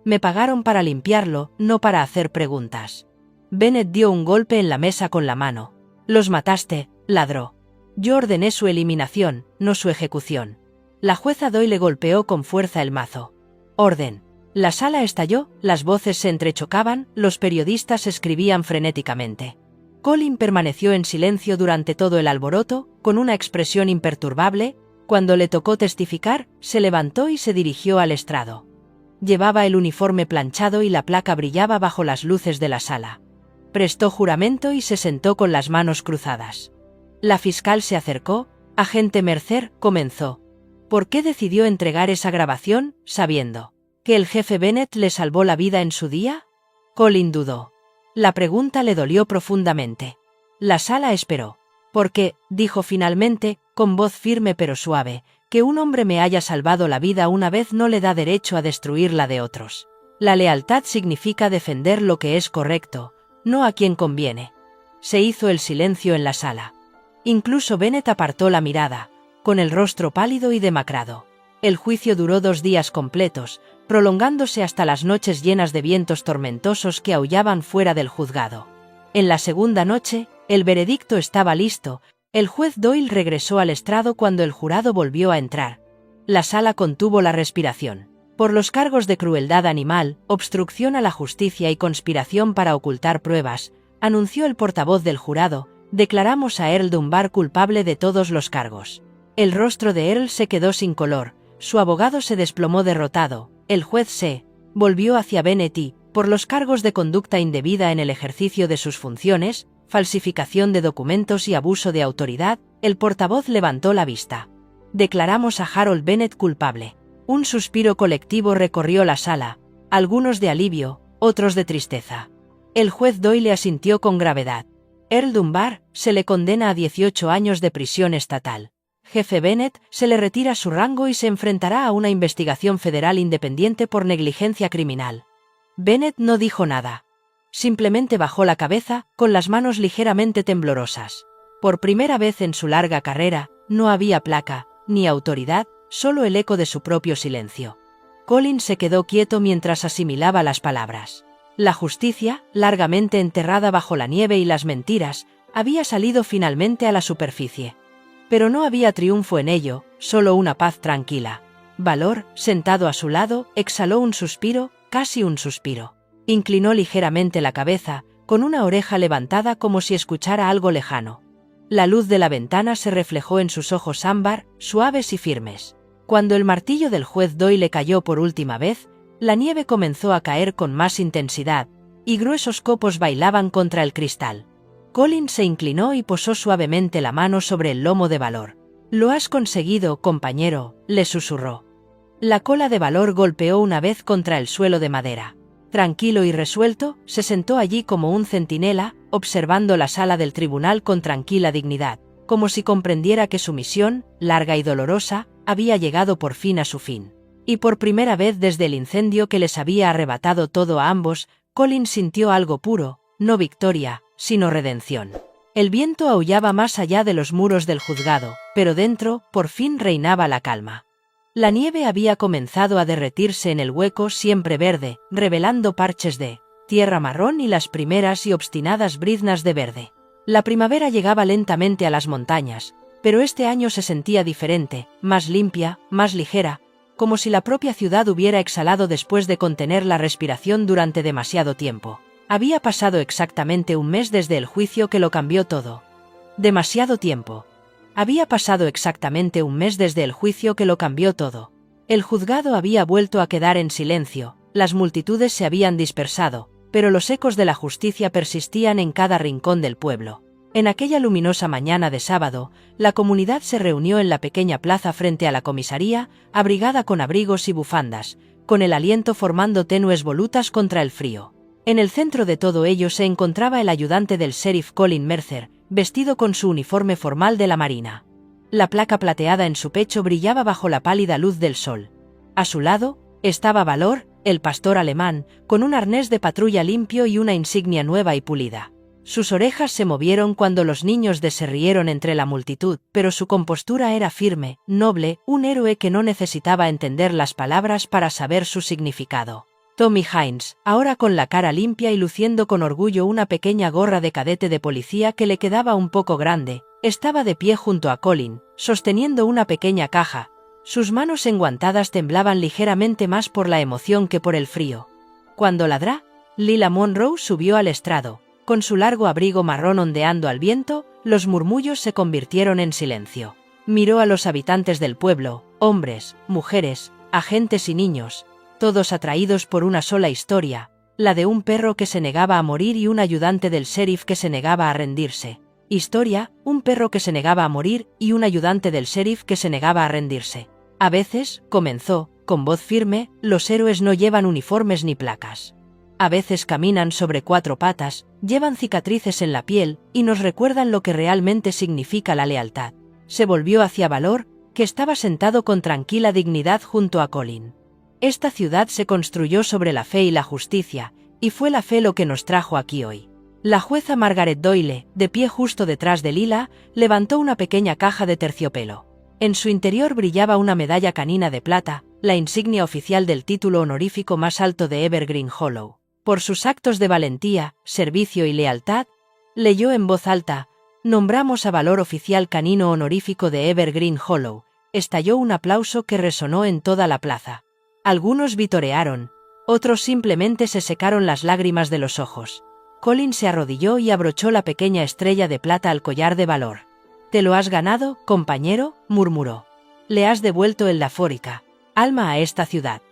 S2: «Me pagaron para limpiarlo, no para hacer preguntas». Bennett dio un golpe en la mesa con la mano. «Los mataste», ladró. «Yo ordené su eliminación, no su ejecución». La jueza Doyle golpeó con fuerza el mazo. «Orden». La sala estalló, las voces se entrechocaban, los periodistas escribían frenéticamente. Colin permaneció en silencio durante todo el alboroto, con una expresión imperturbable. Cuando le tocó testificar, se levantó y se dirigió al estrado. Llevaba el uniforme planchado y la placa brillaba bajo las luces de la sala. Prestó juramento y se sentó con las manos cruzadas. La fiscal se acercó. «Agente Mercer», comenzó. «¿Por qué decidió entregar esa grabación, sabiendo que el jefe Bennett le salvó la vida en su día?» Colin dudó. La pregunta le dolió profundamente. La sala esperó. «Porque», dijo finalmente, con voz firme pero suave, «que un hombre me haya salvado la vida una vez no le da derecho a destruir la de otros. La lealtad significa defender lo que es correcto, no a quien conviene». Se hizo el silencio en la sala. Incluso Bennett apartó la mirada, con el rostro pálido y demacrado. El juicio duró 2 días completos, prolongándose hasta las noches llenas de vientos tormentosos que aullaban fuera del juzgado. En la segunda noche, el veredicto estaba listo. El juez Doyle regresó al estrado cuando el jurado volvió a entrar. La sala contuvo la respiración. Por los cargos de crueldad animal, obstrucción a la justicia y conspiración para ocultar pruebas, anunció el portavoz del jurado, declaramos a Earl Dunbar culpable de todos los cargos. El rostro de Earl se quedó sin color, su abogado se desplomó derrotado, el juez se volvió hacia Bennett y, por los cargos de conducta indebida en el ejercicio de sus funciones, falsificación de documentos y abuso de autoridad, el portavoz levantó la vista. Declaramos a Harold Bennett culpable. Un suspiro colectivo recorrió la sala, algunos de alivio, otros de tristeza. El juez Doyle asintió con gravedad. Earl Dunbar se le condena a 18 años de prisión estatal. Jefe Bennett se le retira su rango y se enfrentará a una investigación federal independiente por negligencia criminal. Bennett no dijo nada. Simplemente bajó la cabeza, con las manos ligeramente temblorosas. Por primera vez en su larga carrera, no había placa, ni autoridad, solo el eco de su propio silencio. Colin se quedó quieto mientras asimilaba las palabras. La justicia, largamente enterrada bajo la nieve y las mentiras, había salido finalmente a la superficie. Pero no había triunfo en ello, solo una paz tranquila. Valor, sentado a su lado, exhaló un suspiro, casi un suspiro. Inclinó ligeramente la cabeza, con una oreja levantada como si escuchara algo lejano. La luz de la ventana se reflejó en sus ojos ámbar, suaves y firmes. Cuando el martillo del juez Doyle cayó por última vez, la nieve comenzó a caer con más intensidad, y gruesos copos bailaban contra el cristal. Colin se inclinó y posó suavemente la mano sobre el lomo de Valor. «Lo has conseguido, compañero», le susurró. La cola de Valor golpeó una vez contra el suelo de madera. Tranquilo y resuelto, se sentó allí como un centinela, observando la sala del tribunal con tranquila dignidad. como si comprendiera que su misión, larga y dolorosa, había llegado por fin a su fin. Y por primera vez desde el incendio que les había arrebatado todo a ambos, Colin sintió algo puro, no victoria, sino redención. El viento aullaba más allá de los muros del juzgado, pero dentro, por fin reinaba la calma. La nieve había comenzado a derretirse en el hueco siempre verde, revelando parches de tierra marrón y las primeras y obstinadas briznas de verde. La primavera llegaba lentamente a las montañas, pero este año se sentía diferente, más limpia, más ligera, como si la propia ciudad hubiera exhalado después de contener la respiración durante demasiado tiempo. Había pasado exactamente un mes desde el juicio que lo cambió todo. Demasiado tiempo. Había pasado exactamente un mes desde el juicio que lo cambió todo. El juzgado había vuelto a quedar en silencio, las multitudes se habían dispersado, pero los ecos de la justicia persistían en cada rincón del pueblo. En aquella luminosa mañana de sábado, la comunidad se reunió en la pequeña plaza frente a la comisaría, abrigada con abrigos y bufandas, con el aliento formando tenues volutas contra el frío. En el centro de todo ello se encontraba el ayudante del sheriff Colin Mercer, vestido con su uniforme formal de la marina. La placa plateada en su pecho brillaba bajo la pálida luz del sol. A su lado, estaba Valor, el pastor alemán, con un arnés de patrulla limpio y una insignia nueva y pulida. Sus orejas se movieron cuando los niños se rieron entre la multitud, pero su compostura era firme, noble, un héroe que no necesitaba entender las palabras para saber su significado. Tommy Hines, ahora con la cara limpia y luciendo con orgullo una pequeña gorra de cadete de policía que le quedaba un poco grande, estaba de pie junto a Colin, sosteniendo una pequeña caja. Sus manos enguantadas temblaban ligeramente más por la emoción que por el frío. Cuando ladrá, Lila Monroe subió al estrado. Con su largo abrigo marrón ondeando al viento, los murmullos se convirtieron en silencio. Miró a los habitantes del pueblo, hombres, mujeres, agentes y niños, todos atraídos por una sola historia, la de un perro que se negaba a morir y un ayudante del sheriff que se negaba a rendirse. Historia, un perro que se negaba a morir y un ayudante del sheriff que se negaba a rendirse. A veces, comenzó, con voz firme, los héroes no llevan uniformes ni placas. A veces caminan sobre 4 patas, llevan cicatrices en la piel y nos recuerdan lo que realmente significa la lealtad. Se volvió hacia Valor, que estaba sentado con tranquila dignidad junto a Colin. Esta ciudad se construyó sobre la fe y la justicia, y fue la fe lo que nos trajo aquí hoy. La jueza Margaret Doyle, de pie justo detrás de Lila, levantó una pequeña caja de terciopelo. En su interior brillaba una medalla canina de plata, la insignia oficial del título honorífico más alto de Evergreen Hollow. Por sus actos de valentía, servicio y lealtad, leyó en voz alta, nombramos a Valor oficial canino honorífico de Evergreen Hollow. Estalló un aplauso que resonó en toda la plaza. Algunos vitorearon, otros simplemente se secaron las lágrimas de los ojos. Colin se arrodilló y abrochó la pequeña estrella de plata al collar de Valor. «Te lo has ganado, compañero», murmuró. «Le has devuelto el Lafórica, alma a esta ciudad».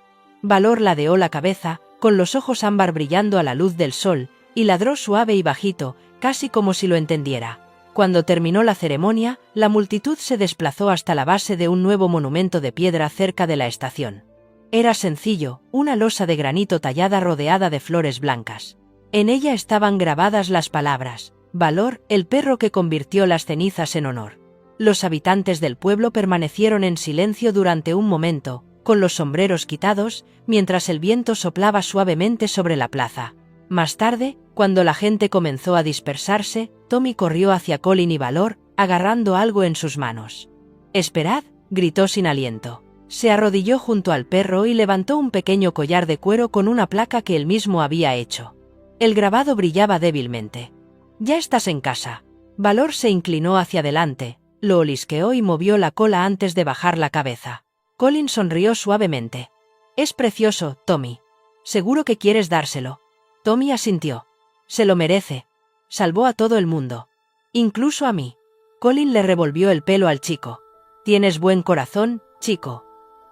S2: Valor ladeó la cabeza, con los ojos ámbar brillando a la luz del sol, y ladró suave y bajito, casi como si lo entendiera. Cuando terminó la ceremonia, la multitud se desplazó hasta la base de un nuevo monumento de piedra cerca de la estación. Era sencillo, una losa de granito tallada rodeada de flores blancas. En ella estaban grabadas las palabras, Valor, el perro que convirtió las cenizas en honor. Los habitantes del pueblo permanecieron en silencio durante un momento, con los sombreros quitados, mientras el viento soplaba suavemente sobre la plaza. Más tarde, cuando la gente comenzó a dispersarse, Tommy corrió hacia Colin y Valor, agarrando algo en sus manos. «Esperad», gritó sin aliento. Se arrodilló junto al perro y levantó un pequeño collar de cuero con una placa que él mismo había hecho. El grabado brillaba débilmente. «Ya estás en casa». Valor se inclinó hacia adelante, lo olisqueó y movió la cola antes de bajar la cabeza. Colin sonrió suavemente. «Es precioso, Tommy. Seguro que quieres dárselo». Tommy asintió. «Se lo merece. Salvó a todo el mundo. Incluso a mí». Colin le revolvió el pelo al chico. «Tienes buen corazón, chico».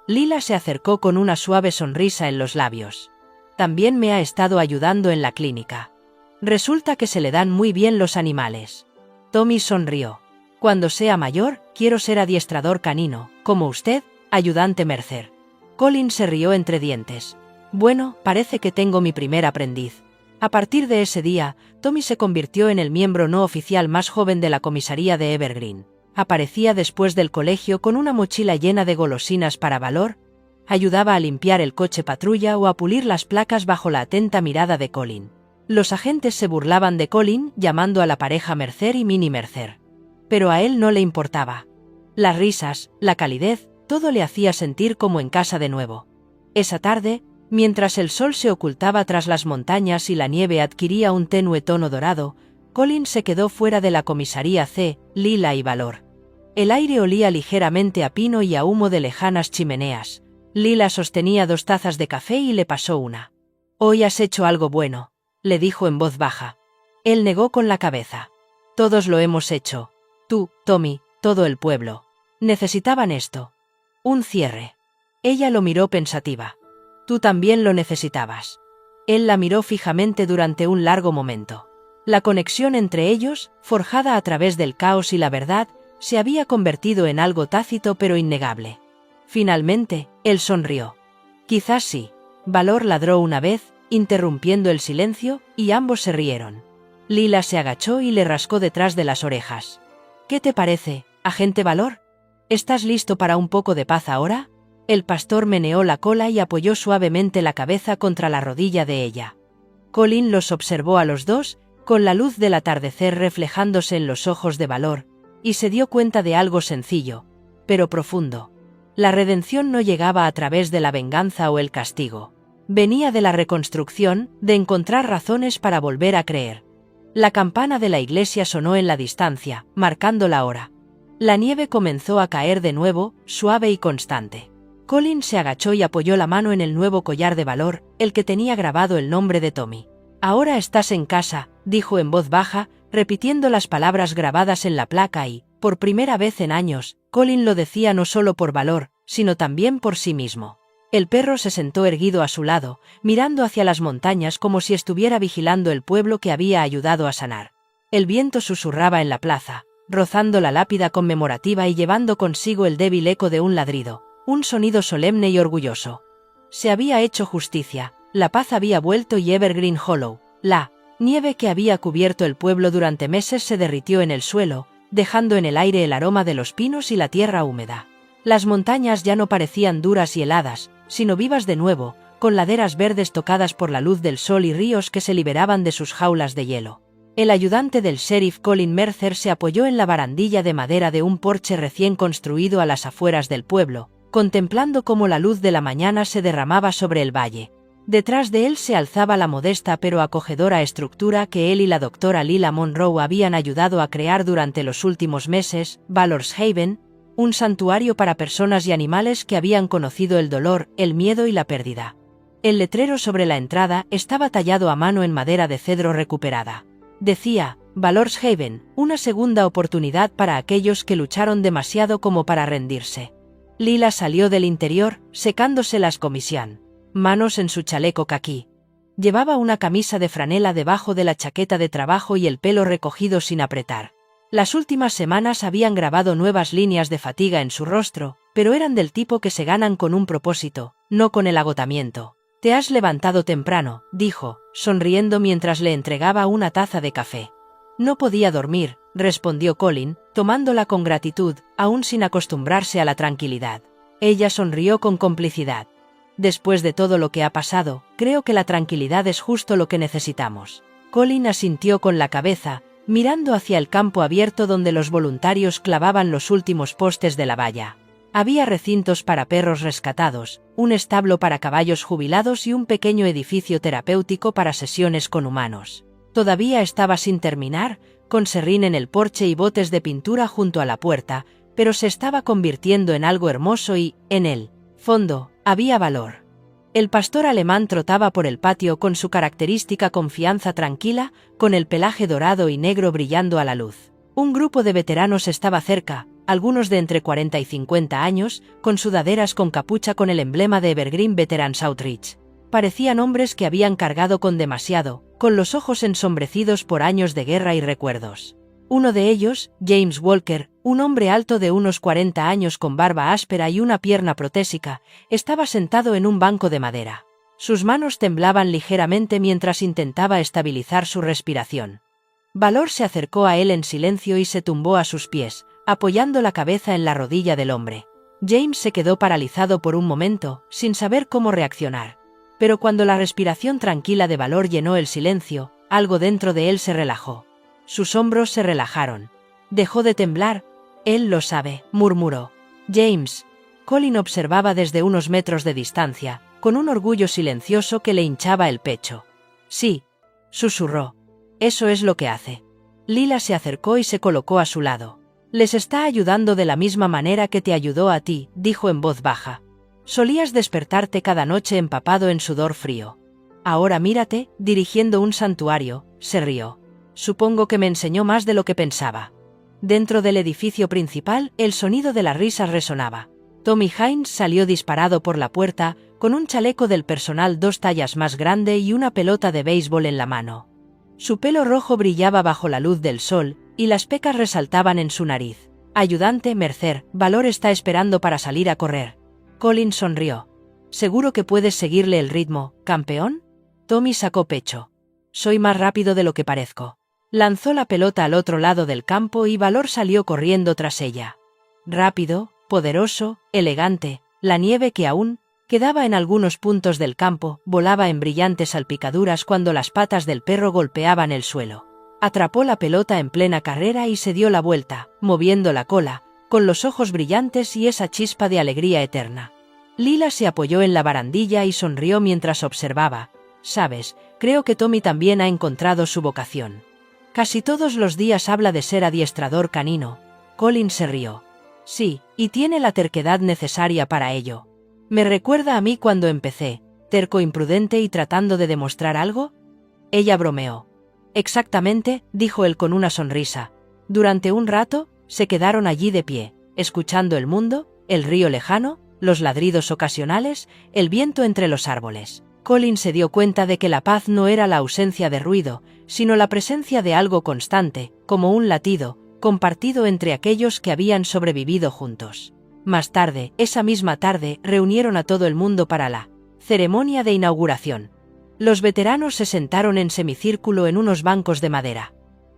S2: Lila se acercó con una suave sonrisa en los labios. «También me ha estado ayudando en la clínica. Resulta que se le dan muy bien los animales». Tommy sonrió. «Cuando sea mayor, quiero ser adiestrador canino, como usted, ayudante Mercer». Colin se rió entre dientes. «Bueno, parece que tengo mi primer aprendiz». A partir de ese día, Tommy se convirtió en el miembro no oficial más joven de la comisaría de Evergreen. Aparecía después del colegio con una mochila llena de golosinas para Valor, ayudaba a limpiar el coche patrulla o a pulir las placas bajo la atenta mirada de Colin. Los agentes se burlaban de Colin, llamando a la pareja Mercer y Minnie Mercer. Pero a él no le importaba. Las risas, la calidez, todo le hacía sentir como en casa de nuevo. Esa tarde, mientras el sol se ocultaba tras las montañas y la nieve adquiría un tenue tono dorado, Colin se quedó fuera de la comisaría C, Lila y Valor. El aire olía ligeramente a pino y a humo de lejanas chimeneas. Lila sostenía 2 tazas de café y le pasó una. «Hoy has hecho algo bueno», le dijo en voz baja. Él negó con la cabeza. «Todos lo hemos hecho. Tú, Tommy, todo el pueblo. Necesitaban esto. Un cierre». Ella lo miró pensativa. «Tú también lo necesitabas». Él la miró fijamente durante un largo momento. La conexión entre ellos, forjada a través del caos y la verdad, se había convertido en algo tácito pero innegable. Finalmente, él sonrió. «Quizás sí». Valor ladró una vez, interrumpiendo el silencio, y ambos se rieron. Lila se agachó y le rascó detrás de las orejas. «¿Qué te parece, agente Valor? ¿Estás listo para un poco de paz ahora?» El pastor meneó la cola y apoyó suavemente la cabeza contra la rodilla de ella. Colin los observó a los dos, con la luz del atardecer reflejándose en los ojos de Valor, y se dio cuenta de algo sencillo, pero profundo. La redención no llegaba a través de la venganza o el castigo. Venía de la reconstrucción, de encontrar razones para volver a creer. La campana de la iglesia sonó en la distancia, marcando la hora. La nieve comenzó a caer de nuevo, suave y constante. Colin se agachó y apoyó la mano en el nuevo collar de Valor, el que tenía grabado el nombre de Tommy. «Ahora estás en casa», dijo en voz baja, repitiendo las palabras grabadas en la placa y, por primera vez en años, Colin lo decía no solo por Valor, sino también por sí mismo. El perro se sentó erguido a su lado, mirando hacia las montañas como si estuviera vigilando el pueblo que había ayudado a sanar. El viento susurraba en la plaza, rozando la lápida conmemorativa y llevando consigo el débil eco de un ladrido, un sonido solemne y orgulloso. Se había hecho justicia, la paz había vuelto y Evergreen Hollow, la nieve que había cubierto el pueblo durante meses se derritió en el suelo, dejando en el aire el aroma de los pinos y la tierra húmeda. Las montañas ya no parecían duras y heladas, sino vivas de nuevo, con laderas verdes tocadas por la luz del sol y ríos que se liberaban de sus jaulas de hielo. El ayudante del sheriff Colin Mercer se apoyó en la barandilla de madera de un porche recién construido a las afueras del pueblo, contemplando cómo la luz de la mañana se derramaba sobre el valle. Detrás de él se alzaba la modesta pero acogedora estructura que él y la doctora Lila Monroe habían ayudado a crear durante los últimos meses, Valor's Haven, un santuario para personas y animales que habían conocido el dolor, el miedo y la pérdida. El letrero sobre la entrada estaba tallado a mano en madera de cedro recuperada. Decía, Valor's Haven, una segunda oportunidad para aquellos que lucharon demasiado como para rendirse. Lila salió del interior, secándose las comisión. Manos en su chaleco caquí. Llevaba una camisa de franela debajo de la chaqueta de trabajo y el pelo recogido sin apretar. Las últimas semanas habían grabado nuevas líneas de fatiga en su rostro, pero eran del tipo que se ganan con un propósito, no con el agotamiento. «Te has levantado temprano», dijo, sonriendo mientras le entregaba una taza de café. «No podía dormir», respondió Colin, tomándola con gratitud, aún sin acostumbrarse a la tranquilidad. Ella sonrió con complicidad. «Después de todo lo que ha pasado, creo que la tranquilidad es justo lo que necesitamos». Colin asintió con la cabeza, mirando hacia el campo abierto donde los voluntarios clavaban los últimos postes de la valla. Había recintos para perros rescatados, un establo para caballos jubilados y un pequeño edificio terapéutico para sesiones con humanos. Todavía estaba sin terminar, con serrín en el porche y botes de pintura junto a la puerta, pero se estaba convirtiendo en algo hermoso y, en el fondo, había valor. El pastor alemán trotaba por el patio con su característica confianza tranquila, con el pelaje dorado y negro brillando a la luz. Un grupo de veteranos estaba cerca, algunos de entre 40 y 50 años, con sudaderas con capucha con el emblema de Evergreen Veterans Outreach. Parecían hombres que habían cargado con demasiado, con los ojos ensombrecidos por años de guerra y recuerdos. Uno de ellos, James Walker, un hombre alto de unos 40 años con barba áspera y una pierna protésica, estaba sentado en un banco de madera. Sus manos temblaban ligeramente mientras intentaba estabilizar su respiración. Valor se acercó a él en silencio y se tumbó a sus pies, apoyando la cabeza en la rodilla del hombre. James se quedó paralizado por un momento, sin saber cómo reaccionar. Pero cuando la respiración tranquila de Valor llenó el silencio, algo dentro de él se relajó. Sus hombros se relajaron. Dejó de temblar. Él lo sabe, murmuró. James. Colin observaba desde unos metros de distancia, con un orgullo silencioso que le hinchaba el pecho. Sí, susurró. Eso es lo que hace. Lila se acercó y se colocó a su lado. Les está ayudando de la misma manera que te ayudó a ti, dijo en voz baja. Solías despertarte cada noche empapado en sudor frío. Ahora mírate, dirigiendo un santuario, se rió. Supongo que me enseñó más de lo que pensaba. Dentro del edificio principal, el sonido de las risas resonaba. Tommy Hines salió disparado por la puerta, con un chaleco del personal 2 tallas más grande y una pelota de béisbol en la mano. Su pelo rojo brillaba bajo la luz del sol, y las pecas resaltaban en su nariz. Ayudante, Mercer, Valor está esperando para salir a correr. Colin sonrió. ¿Seguro que puedes seguirle el ritmo, campeón? Tommy sacó pecho. Soy más rápido de lo que parezco. Lanzó la pelota al otro lado del campo y Valor salió corriendo tras ella. Rápido, poderoso, elegante, la nieve que aún quedaba en algunos puntos del campo volaba en brillantes salpicaduras cuando las patas del perro golpeaban el suelo. Atrapó la pelota en plena carrera y se dio la vuelta, moviendo la cola, con los ojos brillantes y esa chispa de alegría eterna. Lila se apoyó en la barandilla y sonrió mientras observaba. Sabes, creo que Tommy también ha encontrado su vocación. Casi todos los días habla de ser adiestrador canino. Colin se rió. Sí, y tiene la terquedad necesaria para ello. ¿Me recuerda a mí cuando empecé, terco, imprudente y tratando de demostrar algo? Ella bromeó. Exactamente, dijo él con una sonrisa. Durante un rato, se quedaron allí de pie, escuchando el mundo, el río lejano, los ladridos ocasionales, el viento entre los árboles. Colin se dio cuenta de que la paz no era la ausencia de ruido, sino la presencia de algo constante, como un latido, compartido entre aquellos que habían sobrevivido juntos. Más tarde, esa misma tarde, reunieron a todo el mundo para la ceremonia de inauguración. Los veteranos se sentaron en semicírculo en unos bancos de madera.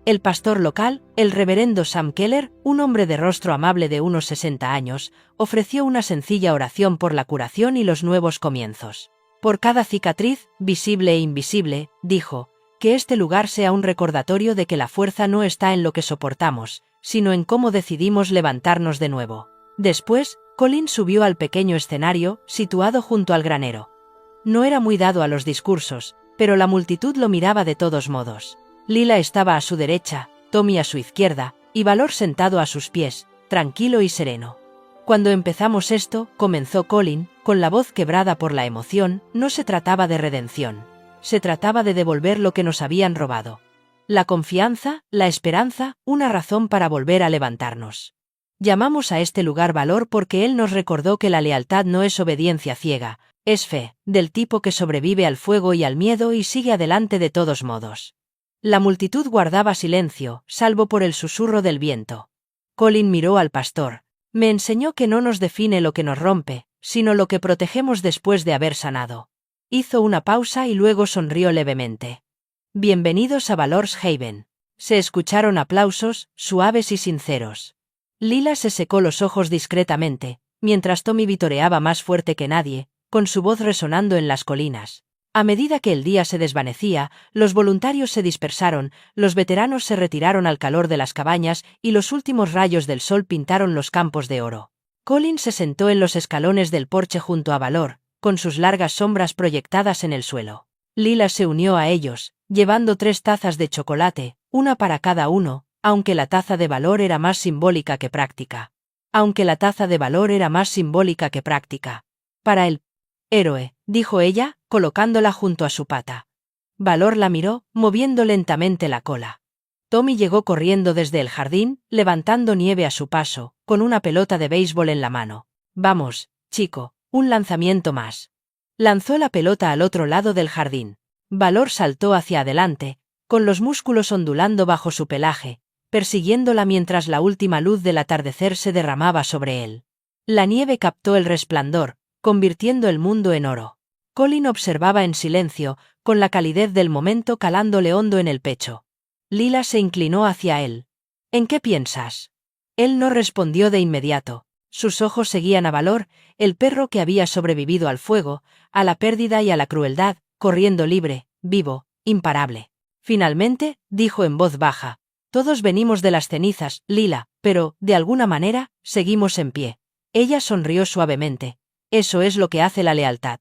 S2: El pastor local, el reverendo Sam Keller, un hombre de rostro amable de unos 60 años, ofreció una sencilla oración por la curación y los nuevos comienzos. Por cada cicatriz, visible e invisible, dijo, que este lugar sea un recordatorio de que la fuerza no está en lo que soportamos, sino en cómo decidimos levantarnos de nuevo. Después, Colin subió al pequeño escenario, situado junto al granero. No era muy dado a los discursos, pero la multitud lo miraba de todos modos. Lila estaba a su derecha, Tommy a su izquierda, y Valor sentado a sus pies, tranquilo y sereno. Cuando empezamos esto, comenzó Colin, con la voz quebrada por la emoción, no se trataba de redención. Se trataba de devolver lo que nos habían robado. La confianza, la esperanza, una razón para volver a levantarnos. Llamamos a este lugar Valor porque él nos recordó que la lealtad no es obediencia ciega, es fe, del tipo que sobrevive al fuego y al miedo y sigue adelante de todos modos. La multitud guardaba silencio, salvo por el susurro del viento. Colin miró al pastor. Me enseñó que no nos define lo que nos rompe, sino lo que protegemos después de haber sanado. Hizo una pausa y luego sonrió levemente. Bienvenidos a Valor's Haven. Se escucharon aplausos, suaves y sinceros. Lila se secó los ojos discretamente, mientras Tommy vitoreaba más fuerte que nadie, con su voz resonando en las colinas. A medida que el día se desvanecía, los voluntarios se dispersaron, los veteranos se retiraron al calor de las cabañas y los últimos rayos del sol pintaron los campos de oro. Colin se sentó en los escalones del porche junto a Valor, con sus largas sombras proyectadas en el suelo. Lila se unió a ellos, llevando 3 tazas de chocolate, una para cada uno, aunque la taza de Valor era más simbólica que práctica. Para el héroe, dijo ella, colocándola junto a su pata. Valor la miró, moviendo lentamente la cola. Tommy llegó corriendo desde el jardín, levantando nieve a su paso, con una pelota de béisbol en la mano. Vamos, chico, un lanzamiento más. Lanzó la pelota al otro lado del jardín. Valor saltó hacia adelante, con los músculos ondulando bajo su pelaje, persiguiéndola mientras la última luz del atardecer se derramaba sobre él. La nieve captó el resplandor, convirtiendo el mundo en oro. Colin observaba en silencio, con la calidez del momento calándole hondo en el pecho. Lila se inclinó hacia él. ¿En qué piensas? Él no respondió de inmediato. Sus ojos seguían a Valor, el perro que había sobrevivido al fuego, a la pérdida y a la crueldad, corriendo libre, vivo, imparable. Finalmente, dijo en voz baja: «Todos venimos de las cenizas, Lila, pero, de alguna manera, seguimos en pie». Ella sonrió suavemente. «Eso es lo que hace la lealtad.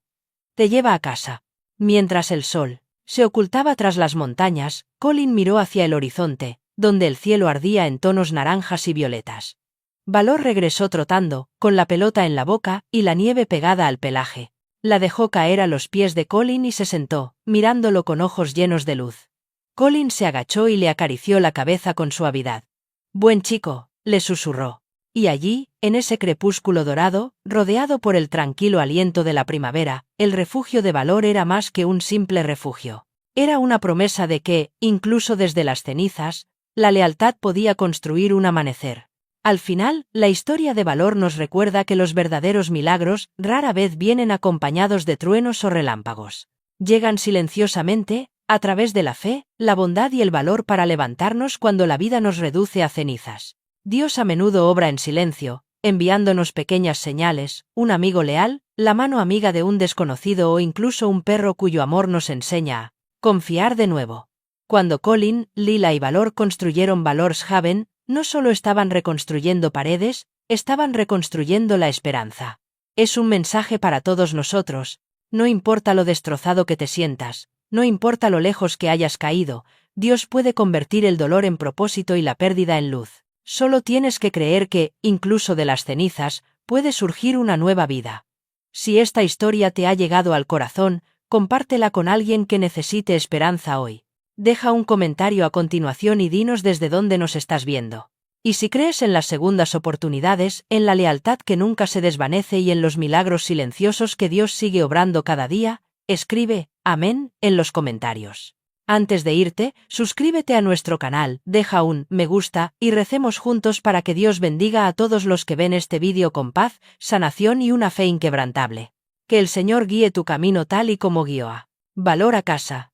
S2: Te lleva a casa». Mientras el sol se ocultaba tras las montañas, Colin miró hacia el horizonte, donde el cielo ardía en tonos naranjas y violetas. Valor regresó trotando, con la pelota en la boca y la nieve pegada al pelaje. La dejó caer a los pies de Colin y se sentó, mirándolo con ojos llenos de luz. Colin se agachó y le acarició la cabeza con suavidad. «Buen chico», le susurró. Y allí, en ese crepúsculo dorado, rodeado por el tranquilo aliento de la primavera, el refugio de Valor era más que un simple refugio. Era una promesa de que, incluso desde las cenizas, la lealtad podía construir un amanecer. Al final, la historia de Valor nos recuerda que los verdaderos milagros rara vez vienen acompañados de truenos o relámpagos. Llegan silenciosamente, a través de la fe, la bondad y el valor para levantarnos cuando la vida nos reduce a cenizas. Dios a menudo obra en silencio, enviándonos pequeñas señales, un amigo leal, la mano amiga de un desconocido o incluso un perro cuyo amor nos enseña a confiar de nuevo. Cuando Colin, Lila y Valor construyeron Valor's Haven, no solo estaban reconstruyendo paredes, estaban reconstruyendo la esperanza. Es un mensaje para todos nosotros: no importa lo destrozado que te sientas, no importa lo lejos que hayas caído, Dios puede convertir el dolor en propósito y la pérdida en luz. Solo tienes que creer que, incluso de las cenizas, puede surgir una nueva vida. Si esta historia te ha llegado al corazón, compártela con alguien que necesite esperanza hoy. Deja un comentario a continuación y dinos desde dónde nos estás viendo. Y si crees en las segundas oportunidades, en la lealtad que nunca se desvanece y en los milagros silenciosos que Dios sigue obrando cada día, escribe «Amén» en los comentarios. Antes de irte, suscríbete a nuestro canal, deja un me gusta y recemos juntos para que Dios bendiga a todos los que ven este vídeo con paz, sanación y una fe inquebrantable. Que el Señor guíe tu camino tal y como guió a Valor a casa.